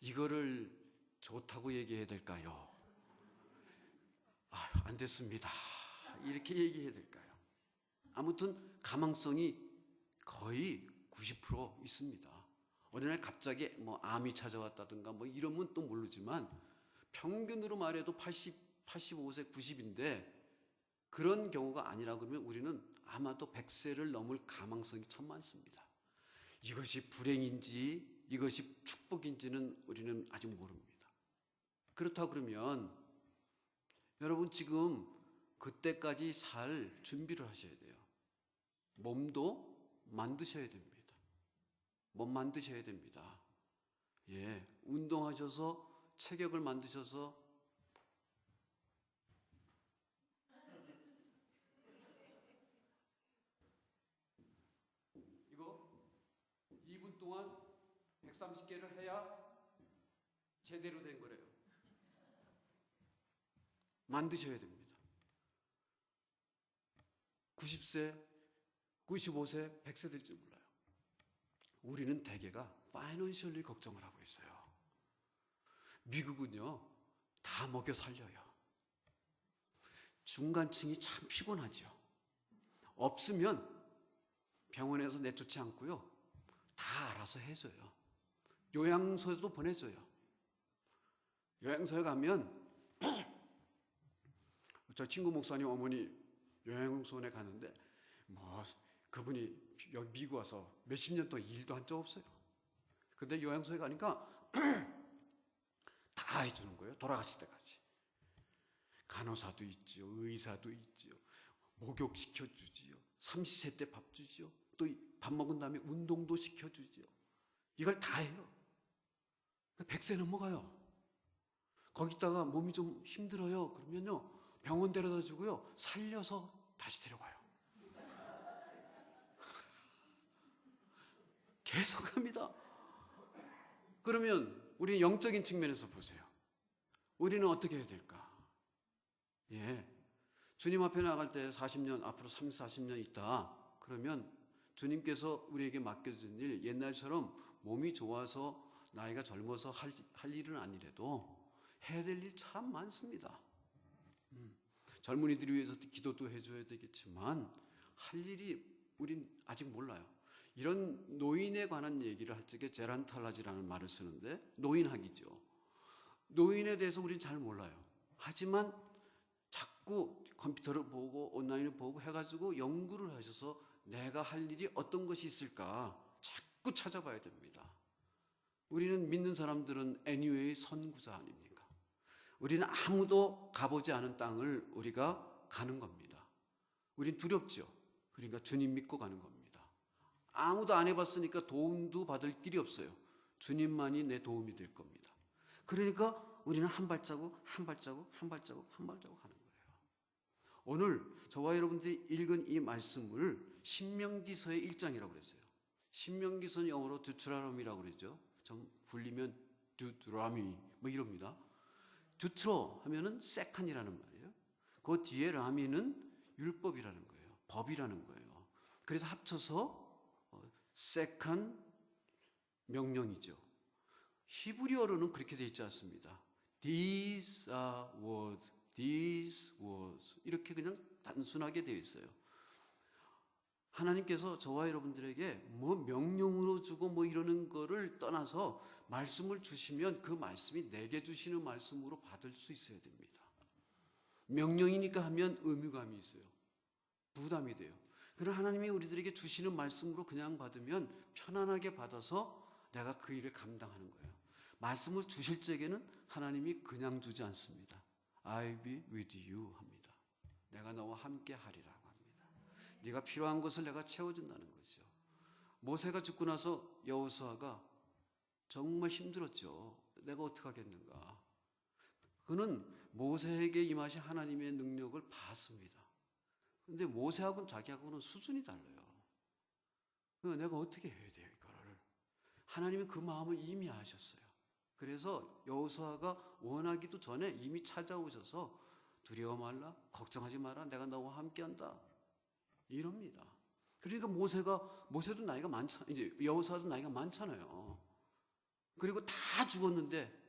이거를 좋다고 얘기해야 될까요? 안 됐습니다. 이렇게 얘기해야 될까요? 아무튼 가망성이 거의 90% 있습니다. 어느 날 갑자기 뭐 암이 찾아왔다든가 뭐 이러면 또 모르지만 평균으로 말해도 80, 85세, 90인데 그런 경우가 아니라 그러면 우리는 아마도 100세를 넘을 가망성이 참 많습니다. 이것이 불행인지 이것이 축복인지는 우리는 아직 모릅니다. 그렇다 그러면 여러분 지금 그때까지 살 준비를 하셔야 돼요. 몸도 만드셔야 됩니다. 몸 만드셔야 됩니다. 예, 운동하셔서 체격을 만드셔서 이거 2분 동안 130개를 해야 제대로 된 거래요. 만드셔야 됩니다. 90세, 95세, 100세 될지 몰라요. 우리는 대개가 파이낸셜리 걱정을 하고 있어요. 미국은요, 다 먹여 살려요. 중간층이 참 피곤하죠. 없으면 병원에서 내쫓지 않고요, 다 알아서 해줘요. 요양소에도 보내줘요. 요양소에 가면 저 친구 목사님 어머니 요양소에 가는데 뭐 그분이 여기 미국 와서 몇십 년 동안 일도 한 적 없어요. 근데 요양소에 가니까 다 해주는 거예요. 돌아가실 때까지. 간호사도 있지요, 의사도 있지요, 목욕 시켜주지요, 삼시세 때 밥 주지요, 또 밥 먹은 다음에 운동도 시켜주지요. 이걸 다 해요. 100세 넘어가요. 거기다가 몸이 좀 힘들어요. 그러면요, 병원 데려다 주고요, 살려서 다시 데려가요. 계속 합니다. 그러면 우리 영적인 측면에서 보세요. 우리는 어떻게 해야 될까? 예, 주님 앞에 나갈 때 40년, 앞으로 30, 40년 있다. 그러면 주님께서 우리에게 맡겨준 일, 옛날처럼 몸이 좋아서 나이가 젊어서 할 일은 아니래도 해야 될 일 참 많습니다. 젊은이들을 위해서 기도도 해줘야 되겠지만 할 일이 우린 아직 몰라요. 이런 노인에 관한 얘기를 할 적에 제란탈라지라는 말을 쓰는데, 노인학이죠. 노인에 대해서 우린 잘 몰라요. 하지만 자꾸 컴퓨터를 보고 온라인을 보고 해가지고 연구를 하셔서 내가 할 일이 어떤 것이 있을까 자꾸 찾아봐야 됩니다. 우리는 믿는 사람들은 anyway 선구자 아닙니까? 우리는 아무도 가보지 않은 땅을 우리가 가는 겁니다. 우린 두렵죠. 그러니까 주님 믿고 가는 겁니다. 아무도 안 해봤으니까 도움도 받을 길이 없어요. 주님만이 내 도움이 될 겁니다. 그러니까 우리는 한 발자국 한 발자국 한 발자국 한 발자국 하는 거예요. 오늘 저와 여러분들이 읽은 이 말씀을 신명기서의 1장이라고 그랬어요. 신명기서는 영어로 두트라롬이라고 그러죠. 좀 굴리면 두드라미 뭐 이럽니다. 두트로 하면은 세칸이라는 말이에요. 그 뒤에 라미는 율법이라는 거예요. 법이라는 거예요. 그래서 합쳐서 세칸 명령이죠. 히브리어로는 그렇게 되어 있지 않습니다. These are words, these words 이렇게 그냥 단순하게 되어 있어요. 하나님께서 저와 여러분들에게 뭐 명령으로 주고 뭐 이러는 거를 떠나서 말씀을 주시면 그 말씀이 내게 주시는 말씀으로 받을 수 있어야 됩니다. 명령이니까 하면 의무감이 있어요. 부담이 돼요. 그러나 하나님이 우리들에게 주시는 말씀으로 그냥 받으면 편안하게 받아서 내가 그 일을 감당하는 거예요. 말씀을 주실 적에는 하나님이 그냥 주지 않습니다. I be with you 합니다. 내가 너와 함께 하리라고 합니다. 네가 필요한 것을 내가 채워준다는 거죠. 모세가 죽고 나서 여호수아가 정말 힘들었죠. 내가 어떻게 하겠는가. 그는 모세에게 임하신 하나님의 능력을 봤습니다. 근데 모세하고는 자기하고는 수준이 달라요. 내가 어떻게 해야 돼요, 이거를? 하나님이 그 마음을 이미 아셨어요. 그래서 여호수아가 원하기도 전에 이미 찾아오셔서 두려워 말라, 걱정하지 마라, 내가 너와 함께한다, 이럽니다. 그러니까 모세도 나이가 많잖아요. 이제 여호수아도 나이가 많잖아요. 그리고 다 죽었는데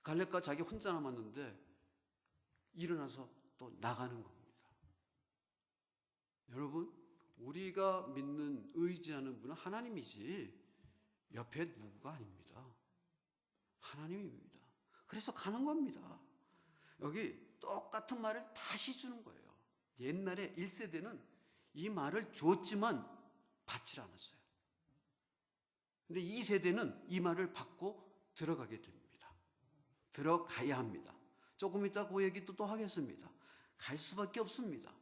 갈렙과 자기 혼자 남았는데 일어나서 또 나가는 겁니다. 여러분, 우리가 믿는, 의지하는 분은 하나님이지 옆에 누구가 아닙니다. 하나님입니다. 그래서 가는 겁니다. 여기 똑같은 말을 다시 주는 거예요. 옛날에 1세대는 이 말을 줬지만 받지 않았어요. 근데 2세대는 이 말을 받고 들어가게 됩니다. 들어가야 합니다. 조금 이따 그 얘기도 또 하겠습니다. 갈 수밖에 없습니다.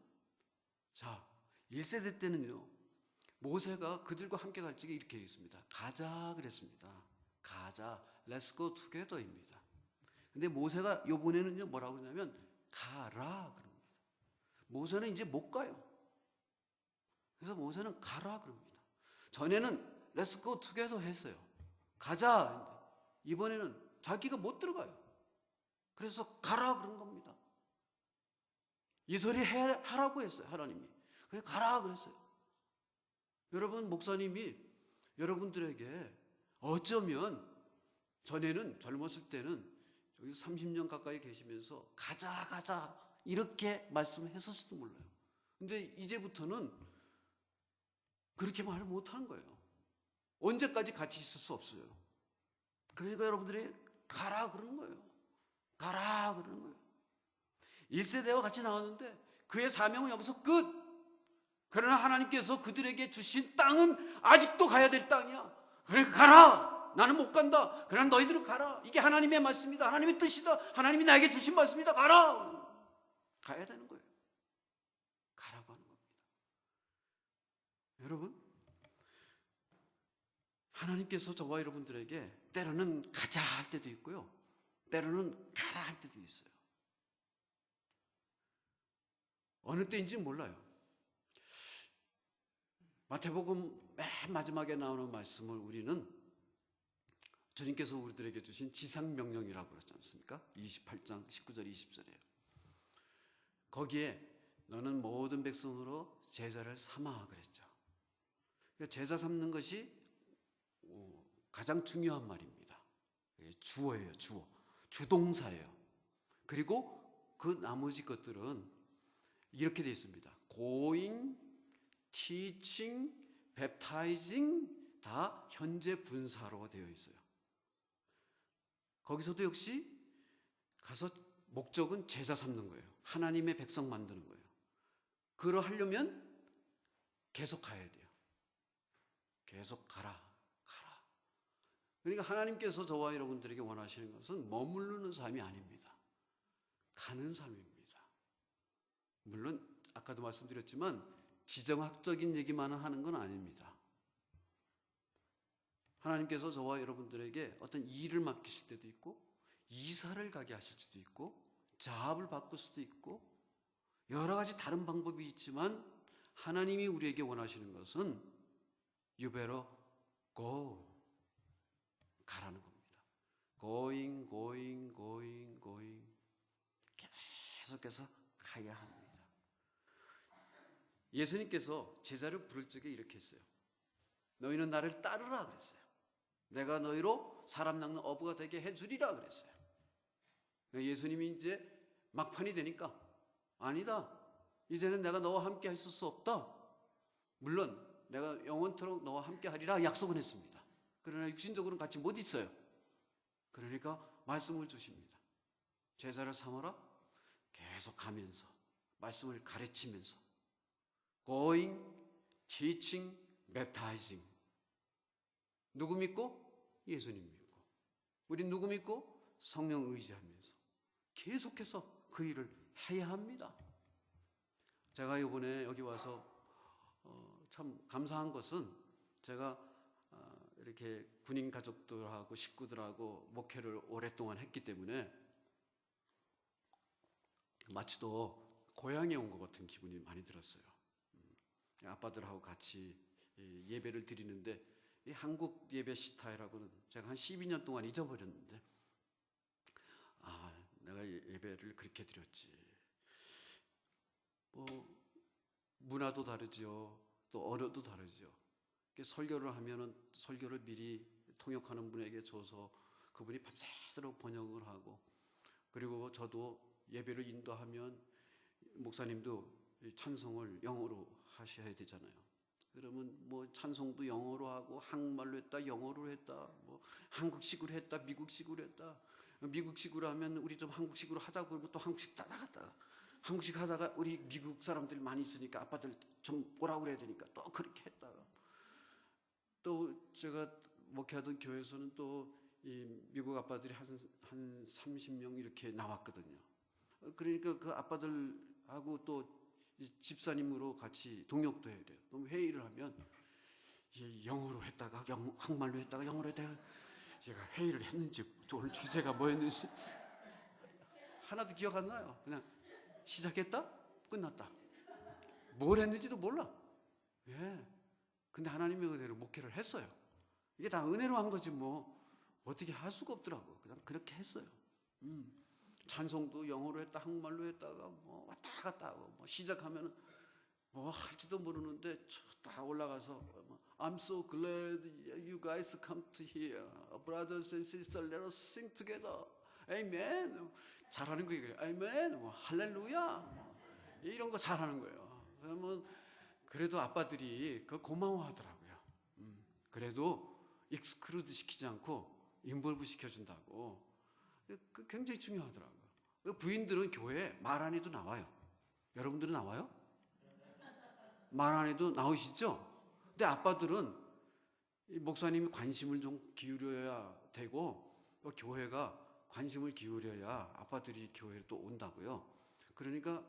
자, 1세대 때는요, 모세가 그들과 함께 갈 적에 이렇게 얘기했습니다. 가자 그랬습니다. 가자, let's go together입니다. 근데 모세가 요번에는요 뭐라고 하냐면 가라 그럽니다. 모세는 이제 못 가요. 그래서 모세는 가라 그럽니다. 전에는 let's go together 했어요. 가자. 이번에는 자기가 못 들어가요. 그래서 가라 그런 겁니다. 이 소리 하라고 했어요, 하나님이. 그래 가라 그랬어요. 여러분, 목사님이 여러분들에게 어쩌면 전에는, 젊었을 때는 여기 30년 가까이 계시면서 가자 이렇게 말씀했었을지도 몰라요. 근데 이제부터는 그렇게 말을 못하는 거예요. 언제까지 같이 있을 수 없어요. 그러니까 여러분들이 가라 그러는 거예요. 가라 그러는 거예요. 1세대와 같이 나왔는데 그의 사명은 여기서 끝. 그러나 하나님께서 그들에게 주신 땅은 아직도 가야 될 땅이야. 그러니까 가라. 나는 못 간다. 그러나 너희들은 가라. 이게 하나님의 말씀이다. 하나님의 뜻이다. 하나님이 나에게 주신 말씀이다. 가라. 가야 되는 거예요. 가라고 하는 겁니다. 여러분, 하나님께서 저와 여러분들에게 때로는 가자 할 때도 있고요, 때로는 가라 할 때도 있어요. 어느 때인지 몰라요. 마태복음 맨 마지막에 나오는 말씀을 우리는 주님께서 우리들에게 주신 지상명령이라고 그러지 않습니까? 28장 19절 20절이에요. 거기에 너는 모든 백성으로 제자를 삼아 그랬죠. 제자 삼는 것이 가장 중요한 말입니다. 주어예요, 주어. 주동사예요. 그리고 그 나머지 것들은 이렇게 되어 있습니다. going, teaching, baptizing 다 현재 분사로 되어 있어요. 거기서도 역시 가서 목적은 제자 삼는 거예요. 하나님의 백성 만드는 거예요. 그러 하려면 계속 가야 돼요. 계속 가라. 그러니까 하나님께서 저와 여러분들에게 원하시는 것은 머무르는 삶이 아닙니다. 가는 삶입니다. 물론 아까도 말씀드렸지만 지정학적인 얘기만 하는 건 아닙니다. 하나님께서 저와 여러분들에게 어떤 일을 맡기실 때도 있고, 이사를 가게 하실 수도 있고, 자업을 바꿀 수도 있고, 여러 가지 다른 방법이 있지만 하나님이 우리에게 원하시는 것은 You better go. 가라는 겁니다. going. 계속해서 가야 합니다. 예수님께서 제자를 부를 적에 이렇게 했어요. 너희는 나를 따르라 그랬어요. 내가 너희로 사람 낚는 어부가 되게 해주리라 그랬어요. 예수님이 이제 막판이 되니까 아니다. 이제는 내가 너와 함께 있을 수 없다. 물론 내가 영원토록 너와 함께 하리라 약속은 했습니다. 그러나 육신적으로는 같이 못 있어요. 그러니까 말씀을 주십니다. 제자를 삼아라. 계속 가면서 말씀을 가르치면서 going, teaching, baptizing. 누구 믿고? 예수님 믿고. 우린 누구 믿고? 성령 의지하면서 계속해서 그 일을 해야 합니다. 제가 이번에 여기 와서 참 감사한 것은 제가 이렇게 군인 가족들하고 식구들하고 목회를 오랫동안 했기 때문에 마치 또 고향에 온 것 같은 기분이 많이 들었어요. 아빠들하고 같이 예배를 드리는데 이 한국 예배 스타일하고는 제가 한 12년 동안 잊어버렸는데 내가 예배를 그렇게 드렸지. 뭐 문화도 다르지요. 또 언어도 다르죠. 설교를 하면은 설교를 미리 통역하는 분에게 줘서 그분이 밤새도록 번역을 하고, 그리고 저도 예배를 인도하면 목사님도 찬송을 영어로 하셔야 되잖아요. 그러면 뭐 찬송도 영어로 하고 한국말로 했다, 영어로 했다, 뭐 한국식으로 했다, 미국식으로 했다. 미국식으로 하면 우리 좀 한국식으로 하자고 그러면 또 한국식 따라갔다가, 한국식 하다가 우리 미국 사람들이 많이 있으니까 아빠들 좀 오라고 그래야 되니까 또 그렇게 했다가, 또 제가 목회하던 교회에서는 또 이 미국 아빠들이 한 30명 이렇게 나왔거든요. 그러니까 그 아빠들하고 또 집사님으로 같이 동역도 해야 돼요. 그럼 회의를 하면 영어로 했다가 한국말로 했다가 영어로 했다가, 제가 회의를 했는지 오늘 주제가 뭐였는지 하나도 기억 안 나요. 그냥 시작했다 끝났다, 뭘 했는지도 몰라. 근데 하나님의 은혜로 목회를 했어요. 이게 다 은혜로 한 거지 뭐 어떻게 할 수가 없더라고. 그냥 그렇게 했어요. 찬송도 영어로 했다 한국말로 했다가 뭐 왔다 갔다 하고, 뭐 시작하면 뭐 할지도 모르는데 다 올라가서 I'm so glad you guys come to here, brothers and sisters, let us sing together, amen. 잘하는 거예요. amen, 뭐 할렐루야, 뭐 이런 거 잘하는 거예요. 그러면 그래도 아빠들이 그걸 고마워하더라고요. 그래도 익스크루드 시키지 않고 인볼브 시켜준다고. 그 굉장히 중요하더라고요. 부인들은 교회에 말 안 해도 나와요. 여러분들은 나와요? 말 안 해도 나오시죠? 근데 아빠들은 목사님이 관심을 좀 기울여야 되고, 교회가 관심을 기울여야 아빠들이 교회에 또 온다고요. 그러니까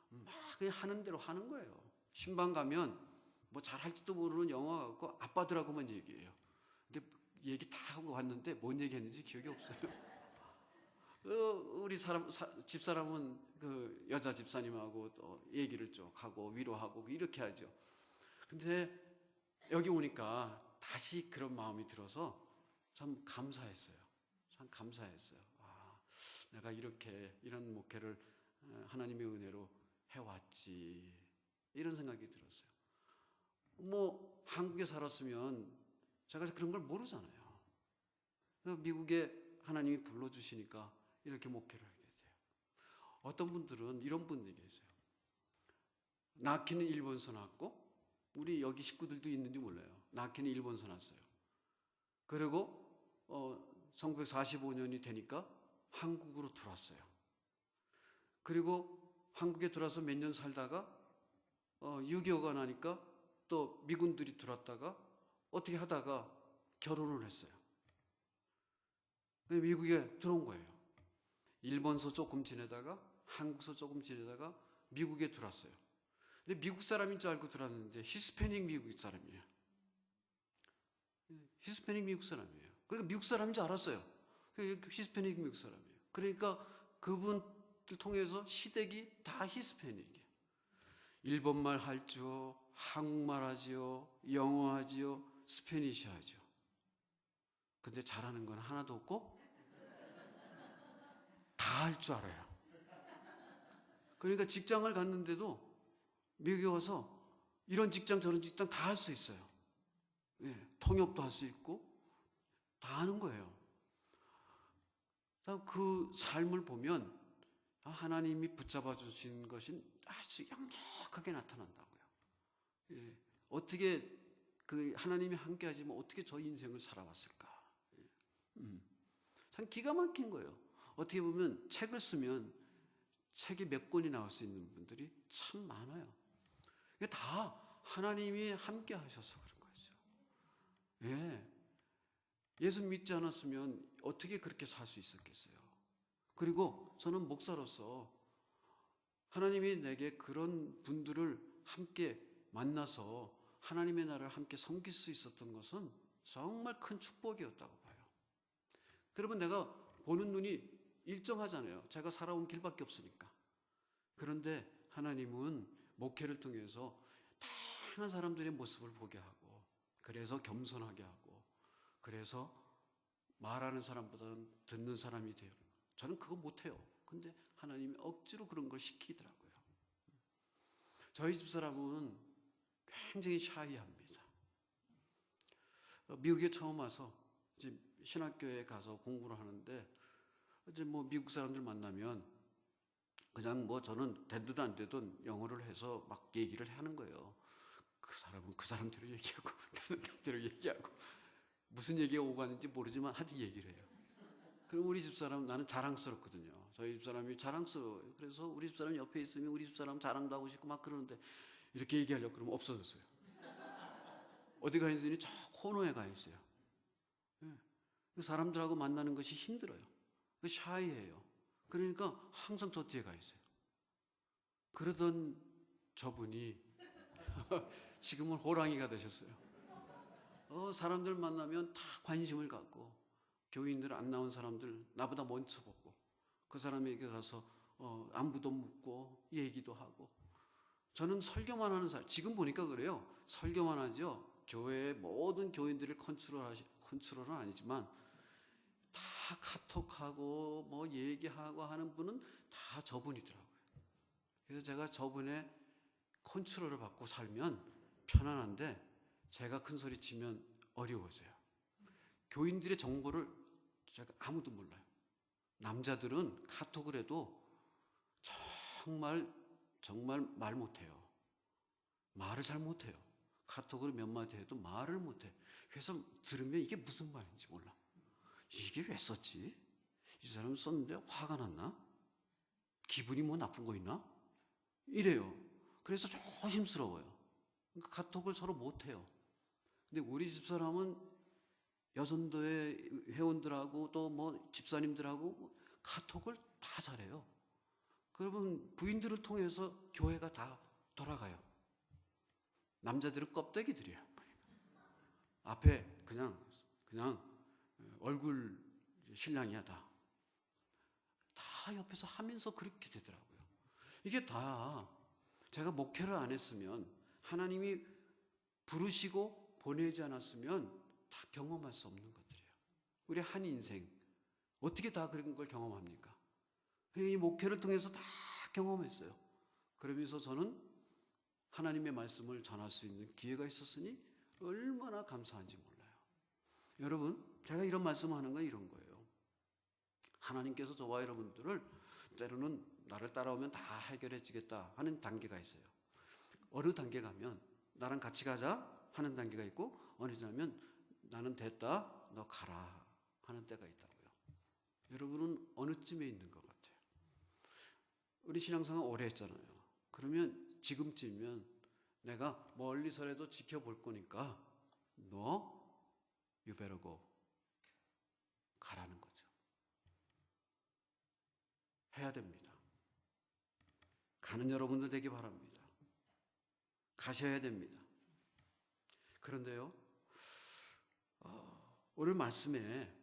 막 그냥 하는 대로 하는 거예요. 신방 가면 뭐 잘할지도 모르는 영화 갖고 아빠들하고만 얘기해요. 근데 얘기 다 하고 왔는데 뭔 얘기했는지 기억이 없어요. 우리 집사람은 그 여자 집사님하고 또 얘기를 쭉 하고 위로하고 이렇게 하죠. 근데 여기 오니까 다시 그런 마음이 들어서 참 감사했어요. 참 감사했어요. 내가 이런 목회를 하나님의 은혜로 해왔지, 이런 생각이 들었어요. 뭐 한국에 살았으면 제가 그런 걸 모르잖아요. 미국에 하나님이 불러주시니까 이렇게 목회를 하게 돼요. 어떤 분들은 이런 분들이 계세요. 낳기는 일본서 낳았고, 우리 여기 식구들도 있는지 몰라요. 낳기는 일본서 낳았어요. 그리고 1945년이 되니까 한국으로 들어왔어요. 그리고 한국에 들어와서 몇 년 살다가 6.25가 나니까 또 미군들이 들어왔다가 어떻게 하다가 결혼을 했어요. 미국에 들어온 거예요. 일본서 조금 지내다가 한국서 조금 지내다가 미국에 들어왔어요. 근데 미국 사람인 줄 알고 들어왔는데 히스패닉 미국 사람이에요. 히스패닉 미국 사람이에요. 그러니까 미국 사람인 줄 알았어요. 히스패닉 미국 사람이에요. 그러니까 그분들 통해서 시댁이 다 히스패닉이에요. 일본말 할지요, 한국말 하지요, 영어 하지요, 스페니시 하죠. 근데 잘하는 건 하나도 없고 다 할 줄 알아요. 그러니까 직장을 갔는데도 미국에 와서 이런 직장 저런 직장 다 할 수 있어요. 통역도 할 수 있고 다 하는 거예요. 그 삶을 보면 하나님이 붙잡아 주신 것이 아주 역력하게 나타난다고요. 어떻게 그 하나님이 함께 하지만 어떻게 저 인생을 살아왔을까? 참 기가 막힌 거예요. 어떻게 보면 책을 쓰면 책이 몇 권이 나올 수 있는 분들이 참 많아요. 이게 다 하나님이 함께 하셔서 그런 거죠. 예수 믿지 않았으면 어떻게 그렇게 살 수 있었겠어요? 그리고 저는 목사로서 하나님이 내게 그런 분들을 함께 만나서 하나님의 나라를 함께 섬길 수 있었던 것은 정말 큰 축복이었다고 봐요. 그러면 내가 보는 눈이 일정하잖아요. 제가 살아온 길밖에 없으니까. 그런데 하나님은 목회를 통해서 다양한 사람들의 모습을 보게 하고, 그래서 겸손하게 하고, 그래서 말하는 사람보다는 듣는 사람이 돼요. 저는 그거 못해요. 근데 하나님이 억지로 그런 걸 시키더라고요. 저희 집사람은 굉장히 샤이합니다. 미국에 처음 와서 이제 신학교에 가서 공부를 하는데, 이제 뭐 미국 사람들 만나면 그냥 뭐 저는 되든 안 되든 영어를 해서 막 얘기를 하는 거예요. 그 사람은 그 사람대로 얘기하고 나는 나대로 얘기하고, 무슨 얘기가 오고 가는지 모르지만 하여튼 얘기를 해요. 그럼 우리 집사람, 나는 자랑스럽거든요. 저희 집사람이 자랑스러워요. 그래서 우리 집사람 옆에 있으면 우리 집사람 자랑도 하고 싶고 막 그러는데, 이렇게 얘기하려고 그러면 없어졌어요. 어디 가 있더니 저 코너에 가 있어요. 사람들하고 만나는 것이 힘들어요. 샤이해요. 그러니까 항상 저 뒤에 가 있어요. 그러던 저분이 지금은 호랑이가 되셨어요. 사람들 만나면 다 관심을 갖고, 교인들 안 나온 사람들 나보다 먼저 보고, 그 사람에게 가서 안부도 묻고 얘기도 하고. 저는 설교만 하는 사람, 지금 보니까 그래요. 설교만 하죠. 교회의 모든 교인들을 컨트롤은 아니지만 다 카톡하고 뭐 얘기하고 하는 분은 다 저분이더라고요. 그래서 제가 저분의 컨트롤을 받고 살면 편안한데, 제가 큰 소리 치면 어려워져요. 교인들의 정보를 제가 아무도 몰라요. 남자들은 카톡을 해도 정말 말 못해요. 말을 잘 못해요. 카톡으로 몇 마디 해도 말을 못해. 그래서 들으면 이게 무슨 말인지 몰라. 이게 왜 썼지? 이 사람 썼는데 화가 났나? 기분이 뭐 나쁜 거 있나? 이래요. 그래서 조심스러워요. 그러니까 카톡을 서로 못해요. 근데 우리 집사람은 여선도의 회원들하고 또 뭐 집사님들하고 카톡을 다 잘해요. 그러면 부인들을 통해서 교회가 다 돌아가요. 남자들은 껍데기들이에요. 앞에 그냥 얼굴 신랑이야 다 옆에서 하면서 그렇게 되더라고요. 이게 다 제가 목회를 안 했으면, 하나님이 부르시고 보내지 않았으면 다 경험할 수 없는 것들이에요. 우리 한 인생 어떻게 다 그런 걸 경험합니까? 이 목회를 통해서 다 경험했어요. 그러면서 저는 하나님의 말씀을 전할 수 있는 기회가 있었으니 얼마나 감사한지 몰라요. 여러분, 제가 이런 말씀하는 건 이런 거예요. 하나님께서 저와 여러분들을 때로는 나를 따라오면 다 해결해 주겠다 하는 단계가 있어요. 어느 단계 가면 나랑 같이 가자 하는 단계가 있고, 어느 때 하면 나는 됐다, 너 가라 하는 때가 있다고요. 여러분은 어느 쯤에 있는 것 같아요? 우리 신앙생활 오래 했잖아요. 그러면 지금쯤이면 내가 멀리서라도 지켜볼 거니까 너 you better go, 가라는 거죠. 해야 됩니다. 가는 여러분들 되기 바랍니다. 가셔야 됩니다. 그런데요, 오늘 말씀에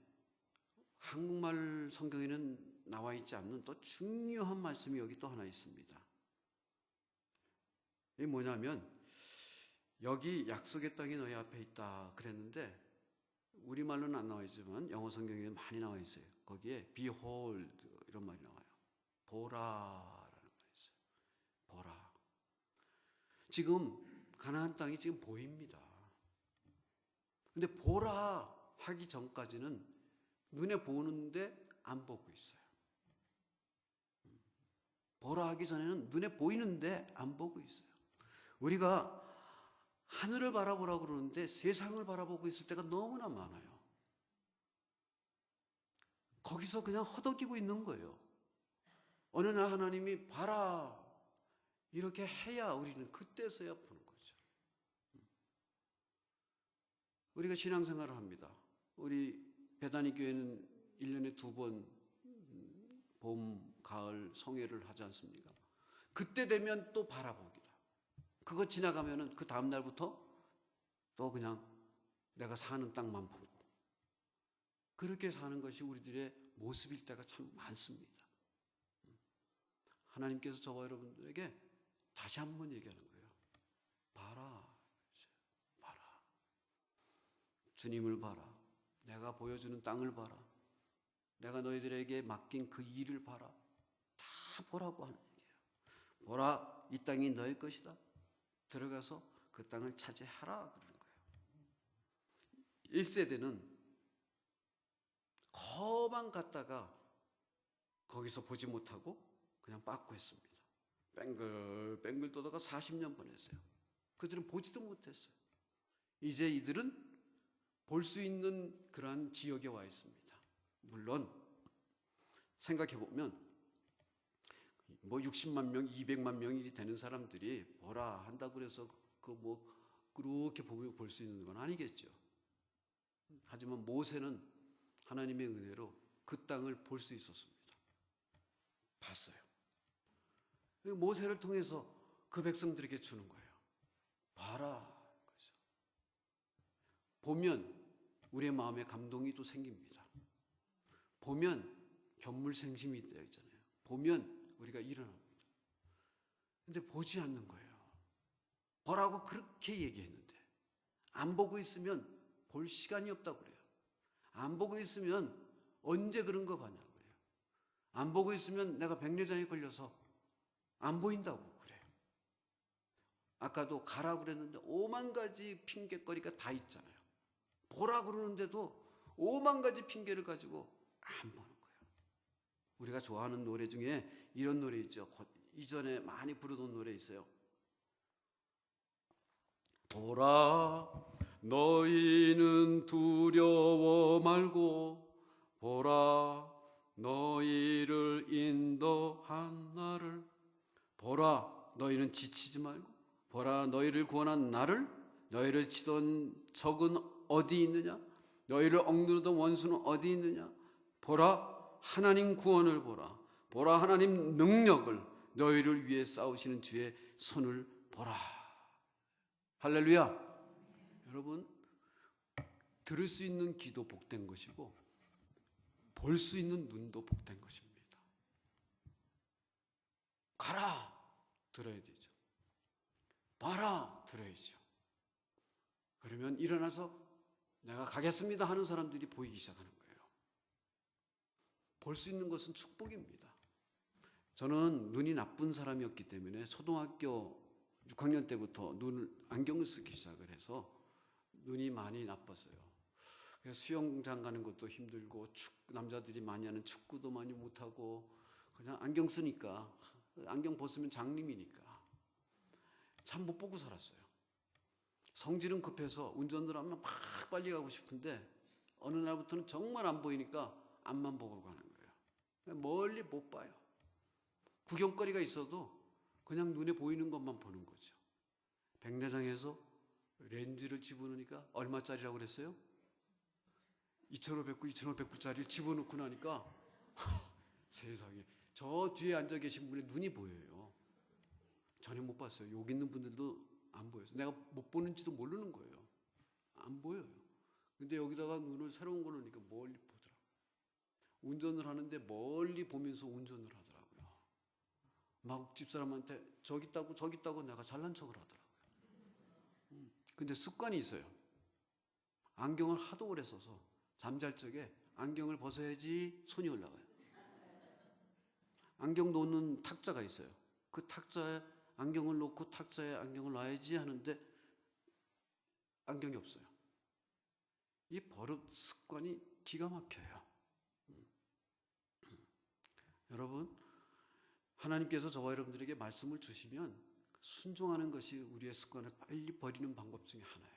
한국말 성경에는 나와 있지 않는 또 중요한 말씀이 여기 또 하나 있습니다. 이게 뭐냐면, 여기 약속의 땅이 너희 앞에 있다 그랬는데, 우리말로는 안 나와 있지만 영어 성경에 많이 나와 있어요. 거기에 behold 이런 말이 나와요. 보라라는 말이 있어요. 보라. 지금 가나안 땅이 지금 보입니다. 근데 보라 하기 전까지는 눈에 보는데 안 보고 있어요. 보라 하기 전에는 눈에 보이는데 안 보고 있어요. 우리가 하늘을 바라보라고 그러는데 세상을 바라보고 있을 때가 너무나 많아요. 거기서 그냥 허덕이고 있는 거예요. 어느 날 하나님이 봐라 이렇게 해야 우리는 그때서야 보는 거죠. 우리가 신앙생활을 합니다. 우리 배단위 교회는 1년에 2번 봄, 가을 성회를 하지 않습니까? 그때 되면 또 바라보기다. 그거 지나가면은 그 다음 날부터 또 그냥 내가 사는 땅만 보고, 그렇게 사는 것이 우리들의 모습일 때가 참 많습니다. 하나님께서 저와 여러분들에게 다시 한번 얘기하는 거예요. 봐라. 봐라. 주님을 봐라. 내가 보여주는 땅을 봐라. 내가 너희들에게 맡긴 그 일을 봐라. 다 보라고 하는 얘기예요. 보라, 이 땅이 너희 것이다. 들어가서 그 땅을 차지하라 그러는 거예요. 1세대는 거만 갔다가 거기서 보지 못하고 그냥 빠꾸했습니다. 뱅글뱅글 떠다가 40년 보냈어요. 그들은 보지도 못했어요. 이제 이들은 볼 수 있는 그러한 지역에 와 있습니다. 물론 생각해보면 뭐 60만 명, 200만 명이 되는 사람들이 보라 한다고 해서 그렇게 보면 볼 수 있는 건 아니겠죠. 하지만 모세는 하나님의 은혜로 그 땅을 볼 수 있었습니다. 봤어요. 모세를 통해서 그 백성들에게 주는 거예요. 봐라. 보면 우리의 마음에 감동이 또 생깁니다. 보면 견물생심이 되어 있잖아요. 보면 우리가 일어납니다. 근데 보지 않는 거예요. 보라고 그렇게 얘기했는데 안 보고 있으면 볼 시간이 없다고 그래요. 안 보고 있으면 언제 그런 거 봤냐고 그래요. 안 보고 있으면 내가 백내장에 걸려서 안 보인다고 그래요. 아까도 가라고 그랬는데 5만 가지 핑계거리가 다 있잖아요. 보라고 그러는데도 5만 가지 핑계를 가지고 안 보는 거예요. 우리가 좋아하는 노래 중에 이런 노래 있죠. 이전에 많이 부르던 노래 있어요. 보라, 너희는 두려워 말고 보라, 너희를 인도한 나를. 보라, 너희는 지치지 말고 보라, 너희를 구원한 나를. 너희를 치던 적은 어디 있느냐? 너희를 억누르던 원수는 어디 있느냐? 보라, 하나님 구원을 보라. 보라, 하나님 능력을, 너희를 위해 싸우시는 주의 손을 보라. 할렐루야. 여러분, 들을 수 있는 귀도 복된 것이고 볼 수 있는 눈도 복된 것입니다. 가라, 들어야 되죠. 봐라, 들어야죠. 그러면 일어나서 내가 가겠습니다 하는 사람들이 보이기 시작하는 거예요. 볼 수 있는 것은 축복입니다. 저는 눈이 나쁜 사람이었기 때문에 초등학교 6학년 때부터 안경을 쓰기 시작을 해서 눈이 많이 나빴어요. 그래서 수영장 가는 것도 힘들고 남자들이 많이 하는 축구도 많이 못하고 그냥 안경 쓰니까, 안경 벗으면 장님이니까 참 못 보고 살았어요. 성질은 급해서 운전을 하면 막 빨리 가고 싶은데 어느 날부터는 정말 안 보이니까 앞만 보고 가는 거예요. 멀리 못 봐요. 구경거리가 있어도 그냥 눈에 보이는 것만 보는 거죠. 백내장에서 렌즈를 집어넣으니까 얼마짜리라고 그랬어요? 2,500불, 2,500불짜리를 집어넣고 나니까 세상에, 저 뒤에 앉아 계신 분의 눈이 보여요. 전혀 못 봤어요. 여기 있는 분들도 안 보여요. 내가 못 보는지도 모르는 거예요. 안 보여요. 근데 여기다가 눈을 새로운 거 넣으니까 멀리 보더라고요. 운전을 하는데 멀리 보면서 운전을 하더라고요. 막 집사람한테 저기 있다고 내가 잘난 척을 하더라고요. 근데 습관이 있어요. 안경을 하도 오래 써서 잠잘 적에 안경을 벗어야지 손이 올라가요. 안경 놓는 탁자가 있어요. 그 탁자에 안경을 놓고 탁자에 안경을 놔야지 하는데 안경이 없어요. 이 버릇 습관이 기가 막혀요. 여러분, 하나님께서 저와 여러분들에게 말씀을 주시면 순종하는 것이 우리의 습관을 빨리 버리는 방법 중에 하나예요.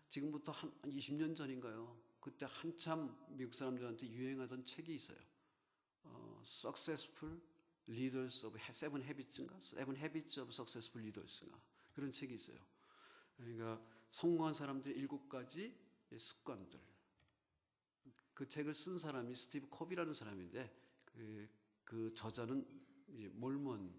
지금부터 한 20년 전인가요? 그때 한참 미국 사람들한테 유행하던 책이 있어요. Successful Leaders of Seven Habits인가? Seven Habits of Successful Leaders인가? 그런 책이 있어요. 그러니까 성공한 사람들의 7가지 습관들. 그 책을 쓴 사람이 스티브 코비라는 사람인데 그 저자는 몰몬이에요.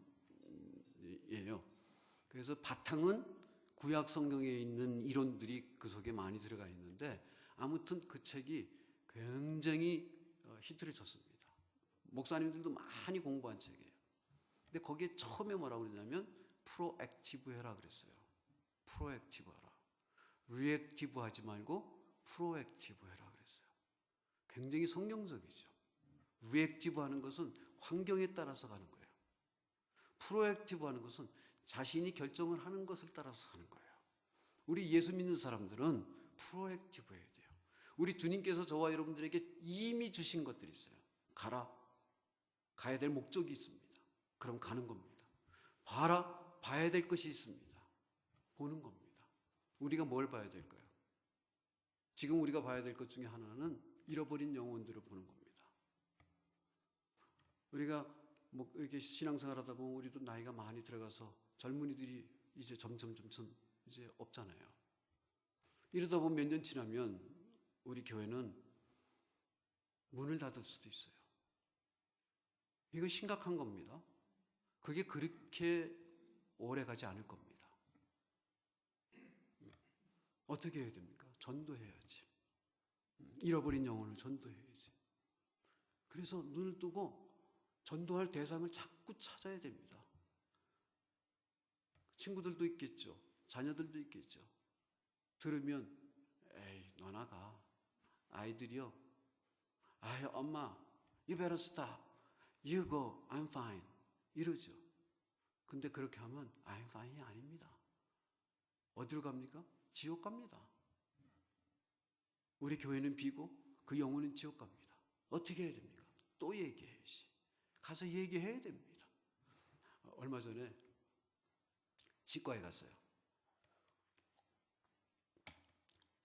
그래서 바탕은 구약 성경에 있는 이론들이 그 속에 많이 들어가 있는데 아무튼 그 책이 굉장히 히트를 쳤습니다. 목사님들도 많이 공부한 책이에요. 근데 거기에 처음에 뭐라고 그랬냐면 프로액티브 해라 그랬어요. 프로액티브 하라. 리액티브 하지 말고 프로액티브 해라 그랬어요. 굉장히 성경적이죠. 리액티브 하는 것은 환경에 따라서 가는 거예요. 프로액티브 하는 것은 자신이 결정을 하는 것을 따라서 하는 거예요. 우리 예수 믿는 사람들은 프로액티브 해야 돼요. 우리 주님께서 저와 여러분들에게 이미 주신 것들이 있어요. 가라. 가야 될 목적이 있습니다. 그럼 가는 겁니다. 봐라. 봐야 될 것이 있습니다. 보는 겁니다. 우리가 뭘 봐야 될까요? 지금 우리가 봐야 될 것 중에 하나는 잃어버린 영혼들을 보는 겁니다. 우리가 뭐 이렇게 신앙생활 하다 보면 우리도 나이가 많이 들어가서 젊은이들이 이제 점점 이제 없잖아요. 이러다 보면 몇 년 지나면 우리 교회는 문을 닫을 수도 있어요. 이거 심각한 겁니다. 그게 그렇게 오래 가지 않을 겁니다. 어떻게 해야 됩니까? 전도해야지. 잃어버린 영혼을 전도해야지. 그래서 눈을 뜨고 전도할 대상을 자꾸 찾아야 됩니다. 친구들도 있겠죠. 자녀들도 있겠죠. 들으면 에이 너나 가. 아이들이요. 아이 엄마 you better stop. You go. I'm fine. 이러죠. 근데 그렇게 하면 I'm fine이 아닙니다. 어디로 갑니까? 지옥 갑니다. 우리 교회는 비고 그 영혼은 지옥 갑니다. 어떻게 해야 됩니까? 또 얘기해야지. 가서 얘기해야 됩니다. 얼마 전에 치과에 갔어요.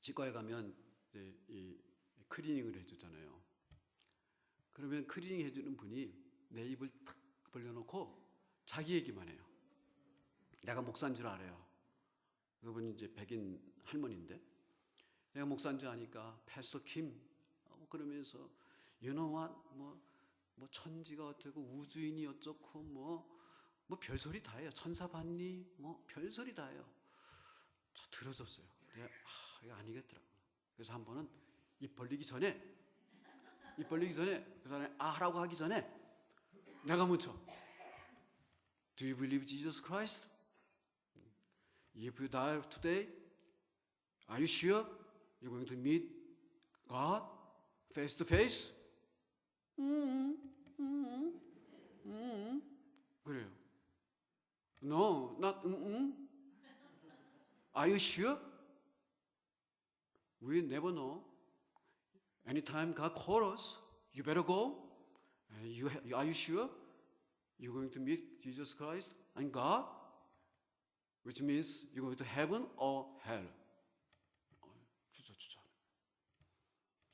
치과에 가면 이 클리닝을 해주잖아요. 그러면 클리닝 해주는 분이 내 입을 탁 벌려놓고 자기 얘기만 해요. 내가 목사인 줄 알아요. 그분이 이제 백인 할머니인데 내가 목사인 줄 아니까 패스터 킴 그러면서 you know what 뭐 천지가 어떻고 우주인이 어쩌고 뭐 별소리 다 해요. 천사 봤니? 뭐 별소리 다 해요. 자, 들어줬어요. 그래 이거 아니겠더라고요. 그래서 한 번은 입 벌리기 전에 그 사람이 하라고 하기 전에 내가 먼저 Do you believe Jesus Christ? If you die today, are you sure you're going to meet God face to face? 그래요. No, not Are you sure? We never know. Anytime God calls us, you better go. Are you sure you're going to meet Jesus Christ and God? Which means you're going to heaven or hell. 주저주저.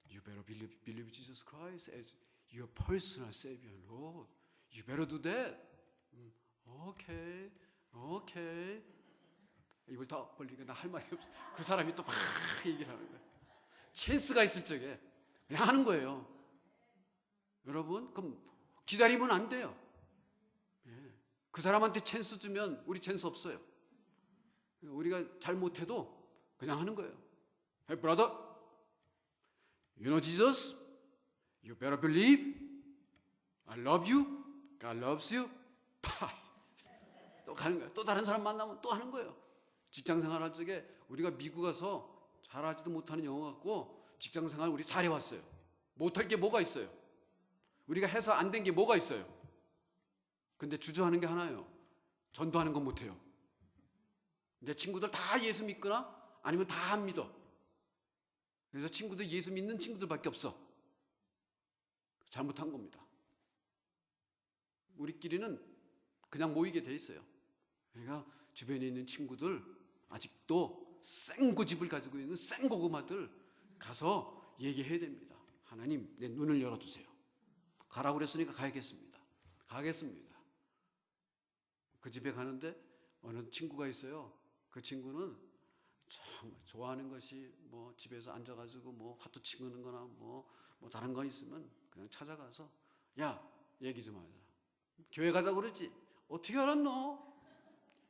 You better believe Jesus Christ as your personal Savior, Lord. You better do that. Okay. 입을 더 벌리니까 나 할 말이 없어. 그 사람이 또 막 얘기를 하는 거예요. 찬스가 있을 적에 그냥 하는 거예요. 여러분, 그럼 기다리면 안 돼요. 그 사람한테 찬스 주면 우리 찬스 없어요. 우리가 잘못해도 그냥 하는 거예요. Hey brother, you know Jesus? You better believe. I love you. God loves you. 또 가는 거예요. 또 다른 사람 만나면 또 하는 거예요. 직장생활 할 적에 우리가 미국 가서 잘하지도 못하는 영어 갖고 직장생활 우리 잘해왔어요. 못할 게 뭐가 있어요? 우리가 해서 안 된 게 뭐가 있어요? 근데 주저하는 게 하나예요. 전도하는 건 못해요. 내 친구들 다 예수 믿거나 아니면 다 안 믿어. 그래서 친구들 예수 믿는 친구들밖에 없어. 잘못한 겁니다. 우리끼리는 그냥 모이게 돼 있어요. 그러니까 주변에 있는 친구들 아직도 생고집을 가지고 있는 생고구마들 가서 얘기해야 됩니다. 하나님 내 눈을 열어주세요. 가라고 그랬으니까 가야겠습니다. 가겠습니다. 그 집에 가는데 어느 친구가 있어요. 그 친구는 정말 좋아하는 것이 뭐 집에서 앉아가지고 뭐 화투 치는 거나 뭐 다른 거 있으면 그냥 찾아가서 야 얘기 좀 하자. 교회 가자고 그랬지? 어떻게 알았노?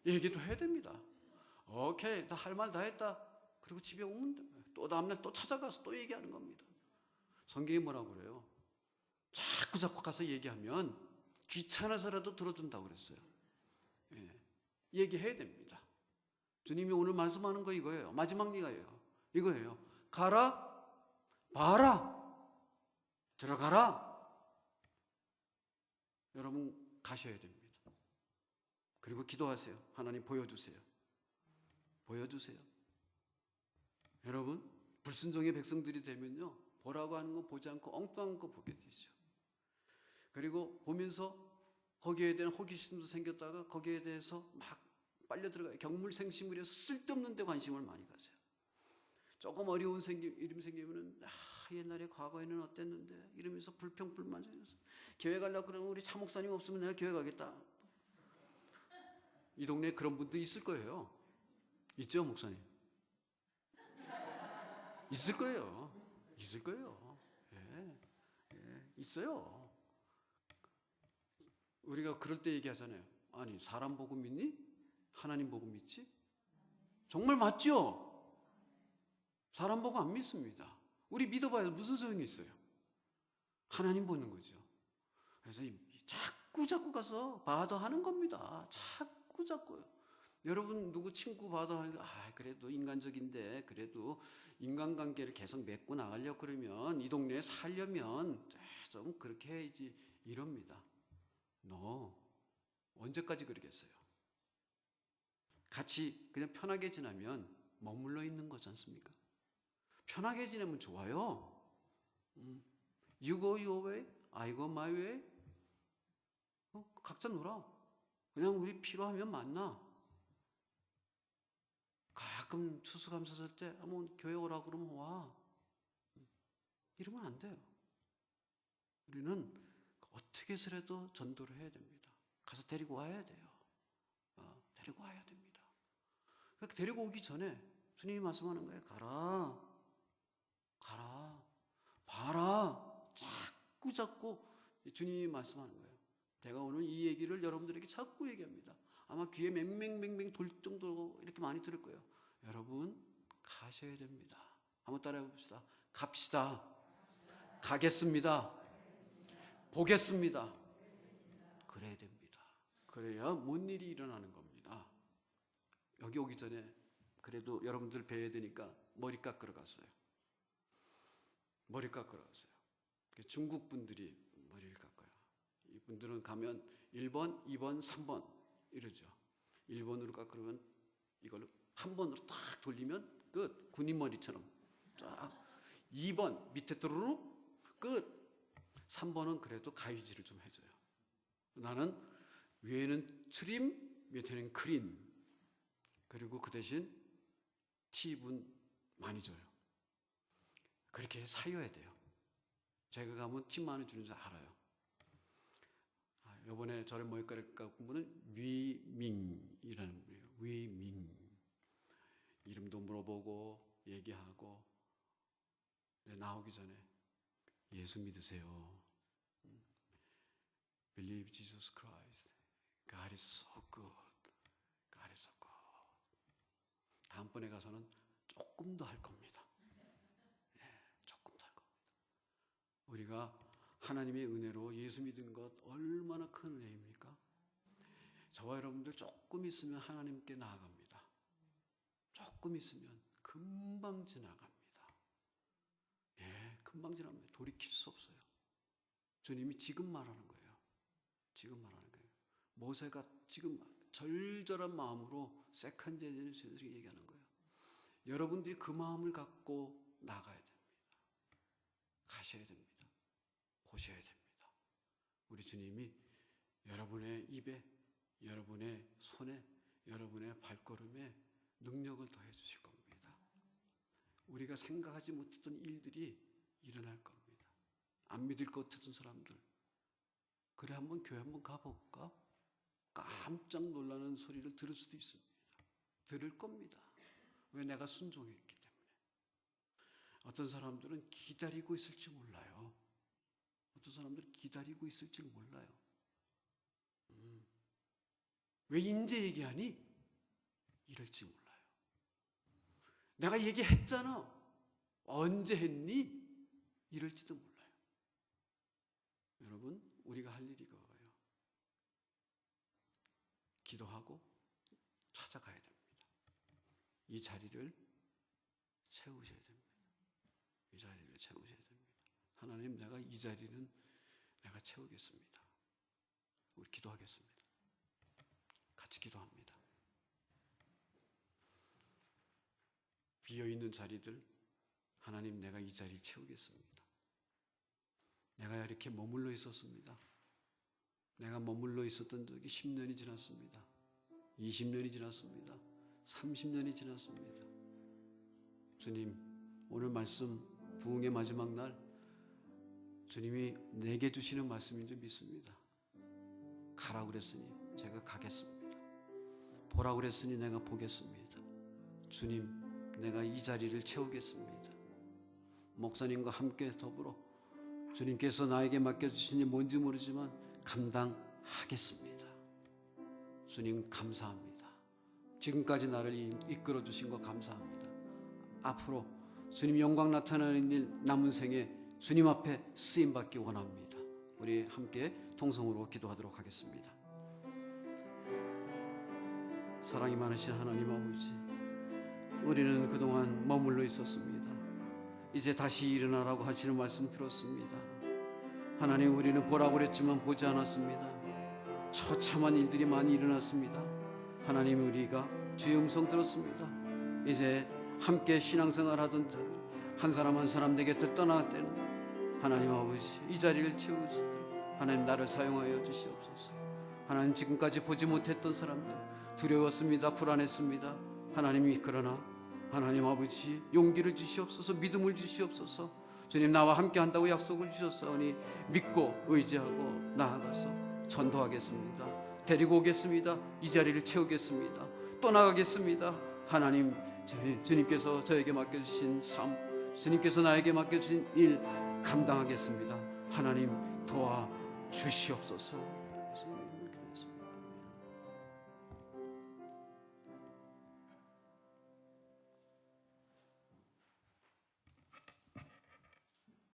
얘기도 해야 됩니다. 오케이 나 할 말 다 했다. 그리고 집에 오면 또 다음날 또 찾아가서 또 얘기하는 겁니다. 성경이 뭐라고 그래요? 자꾸 가서 얘기하면 귀찮아서라도 들어준다고 그랬어요. 예, 얘기해야 됩니다. 주님이 오늘 말씀하는 거 이거예요. 마지막 예가예요. 이거예요. 가라, 봐라, 들어가라. 여러분 가셔야 됩니다. 그리고 기도하세요. 하나님 보여주세요. 보여주세요. 여러분 불순종의 백성들이 되면요, 보라고 하는 거 보지 않고 엉뚱한 거 보게 되죠. 그리고 보면서 거기에 대한 호기심도 생겼다가 거기에 대해서 막 빨려 들어가요. 경물생심으로 쓸데없는 데 관심을 많이 가져요. 조금 어려운 이름 생기면은 옛날에 과거에는 어땠는데 이러면서 불평불만 해서 교회 가려고 그러면 우리 차 목사님 없으면 내가 교회 가겠다. 이 동네에 그런 분도 있을 거예요. 있죠, 목사님? 있을 거예요. 있을 거예요. 예, 예, 있어요. 우리가 그럴 때 얘기하잖아요. 아니, 사람 보고 믿니? 하나님 보고 믿지? 정말 맞죠? 사람 보고 안 믿습니다. 우리 믿어봐야 무슨 소용이 있어요? 하나님 보는 거죠. 그래서 자꾸 가서 바더하는 겁니다. 자꾸요. 여러분 누구 친구 바더하니까 그래도 인간적인데 그래도 인간관계를 계속 맺고 나가려고 그러면 이 동네에 살려면 좀 그렇게 해야지 이럽니다. 너 언제까지 그러겠어요? 같이 그냥 편하게 지나면 머물러 있는 거지 않습니까? 편하게 지내면 좋아요. You go your way, I go my way. 각자 놀아. 그냥 우리 필요하면 만나. 가끔 추수감사 할 때 한번 교회 오라 그러면 와. 이러면 안 돼요. 우리는 어떻게 해서라도 전도를 해야 됩니다. 가서 데리고 와야 돼요. 데리고 와야 됩니다. 그러니까 데리고 오기 전에 주님이 말씀하는 거예요. 가라, 봐라. 자꾸 주님이 말씀하는 거예요. 제가 오늘 이 얘기를 여러분들에게 자꾸 얘기합니다. 아마 귀에 맹맹맹맹 돌 정도로 이렇게 많이 들을 거예요. 여러분 가셔야 됩니다. 한번 따라해 봅시다. 갑시다. 가겠습니다. 보겠습니다. 그래야 됩니다. 그래야 뭔 일이 일어나는 겁니다. 여기 오기 전에 그래도 여러분들 뵈야 되니까 머리 깎으러 갔어요. 중국 분들이 머리를 깎아요. 이분들은 가면 1번, 2번, 3번 이러죠. 1번으로 깎으면 이걸로 한 번으로 딱 돌리면 끝. 군인 머리처럼 쫙. 2번 밑에 또르륵 끝. 3번은 그래도 가위질을 좀 해줘요. 나는 위에는 트림, 밑에는 크림. 그리고 그 대신 팁은 많이 줘요. 그렇게 사용해야 돼요. 제가 가면 팁 많이 주는 줄 알아요. 이번에 저를 머리카락 깎은 분은 위밍이라는 분이에요. 위밍. 이름도 물어보고 얘기하고 나오기 전에 예수 믿으세요. Believe Jesus Christ. God is so good. God is so good. 다음번에 가서는 조금 더 할 겁니다. 조금 더 할 겁니다. 우리가 하나님의 은혜로 예수 믿은 것 얼마나 큰 은혜입니까? 저와 여러분들 조금 있으면 하나님께 나아갑니다. 조금 있으면 금방 지나갑니다. 금방 지나갑니다. 돌이킬 수 없어요. 주님이 지금 말하는 거예요. 모세가 지금 절절한 마음으로 세컨 제너레이션을 얘기하는 거예요. 여러분들이 그 마음을 갖고 나가야 됩니다. 가셔야 됩니다. 보셔야 됩니다. 우리 주님이 여러분의 입에, 여러분의 손에, 여러분의 발걸음에 능력을 더해 주실 겁니다. 우리가 생각하지 못했던 일들이 일어날 겁니다. 안 믿을 것 같은 사람들, 그래 한번 교회 한번 가볼까? 깜짝 놀라는 소리를 들을 수도 있습니다. 들을 겁니다. 왜? 내가 순종했기 때문에. 어떤 사람들은 기다리고 있을지 몰라요. 왜 인제 얘기하니? 이럴지 몰라요. 내가 얘기했잖아. 언제 했니? 이럴지도 몰라요. 여러분, 우리가 할 일이 그거예요. 기도하고 찾아가야 됩니다. 이 자리를 채우셔야 됩니다. 이 자리를 채우셔야 됩니다. 하나님, 내가 이 자리는 내가 채우겠습니다. 우리 기도하겠습니다. 같이 기도합니다. 비어있는 자리들, 하나님, 내가 이 자리 채우겠습니다. 내가 이렇게 머물러 있었습니다. 내가 머물러 있었던 적이 10년이 지났습니다. 20년이 지났습니다. 30년이 지났습니다. 주님, 오늘 말씀 부흥의 마지막 날 주님이 내게 주시는 말씀인 줄 믿습니다. 가라 그랬으니 제가 가겠습니다. 보라 그랬으니 내가 보겠습니다. 주님, 내가 이 자리를 채우겠습니다. 목사님과 함께 더불어 주님께서 나에게 맡겨주신 일 뭔지 모르지만 감당하겠습니다. 주님, 감사합니다. 지금까지 나를 이끌어 주신 거 감사합니다. 앞으로 주님 영광 나타나는 일 남은 생에 주님 앞에 쓰임받기 원합니다. 우리 함께 통성으로 기도하도록 하겠습니다. 사랑이 많으신 하나님 아버지, 우리는 그동안 머물러 있었습니다. 이제 다시 일어나라고 하시는 말씀 들었습니다. 하나님, 우리는 보라고 그랬지만 보지 않았습니다. 처참한 일들이 많이 일어났습니다. 하나님, 우리가 주의 음성 들었습니다. 이제 함께 신앙생활 하던 한 사람 한 사람 내 곁을 떠날 때는 하나님 아버지, 이 자리를 채우시도록 하나님 나를 사용하여 주시옵소서. 하나님, 지금까지 보지 못했던 사람들 두려웠습니다. 불안했습니다. 하나님이 그러나 하나님 아버지 용기를 주시옵소서. 믿음을 주시옵소서. 주님, 나와 함께 한다고 약속을 주셨사오니 믿고 의지하고 나아가서 전도하겠습니다. 데리고 오겠습니다. 이 자리를 채우겠습니다. 떠나가겠습니다. 하나님, 주님께서 저에게 맡겨주신 삶, 주님께서 나에게 맡겨주신 일 감당하겠습니다. 하나님, 도와주시옵소서. 예수님, 기도했습니다.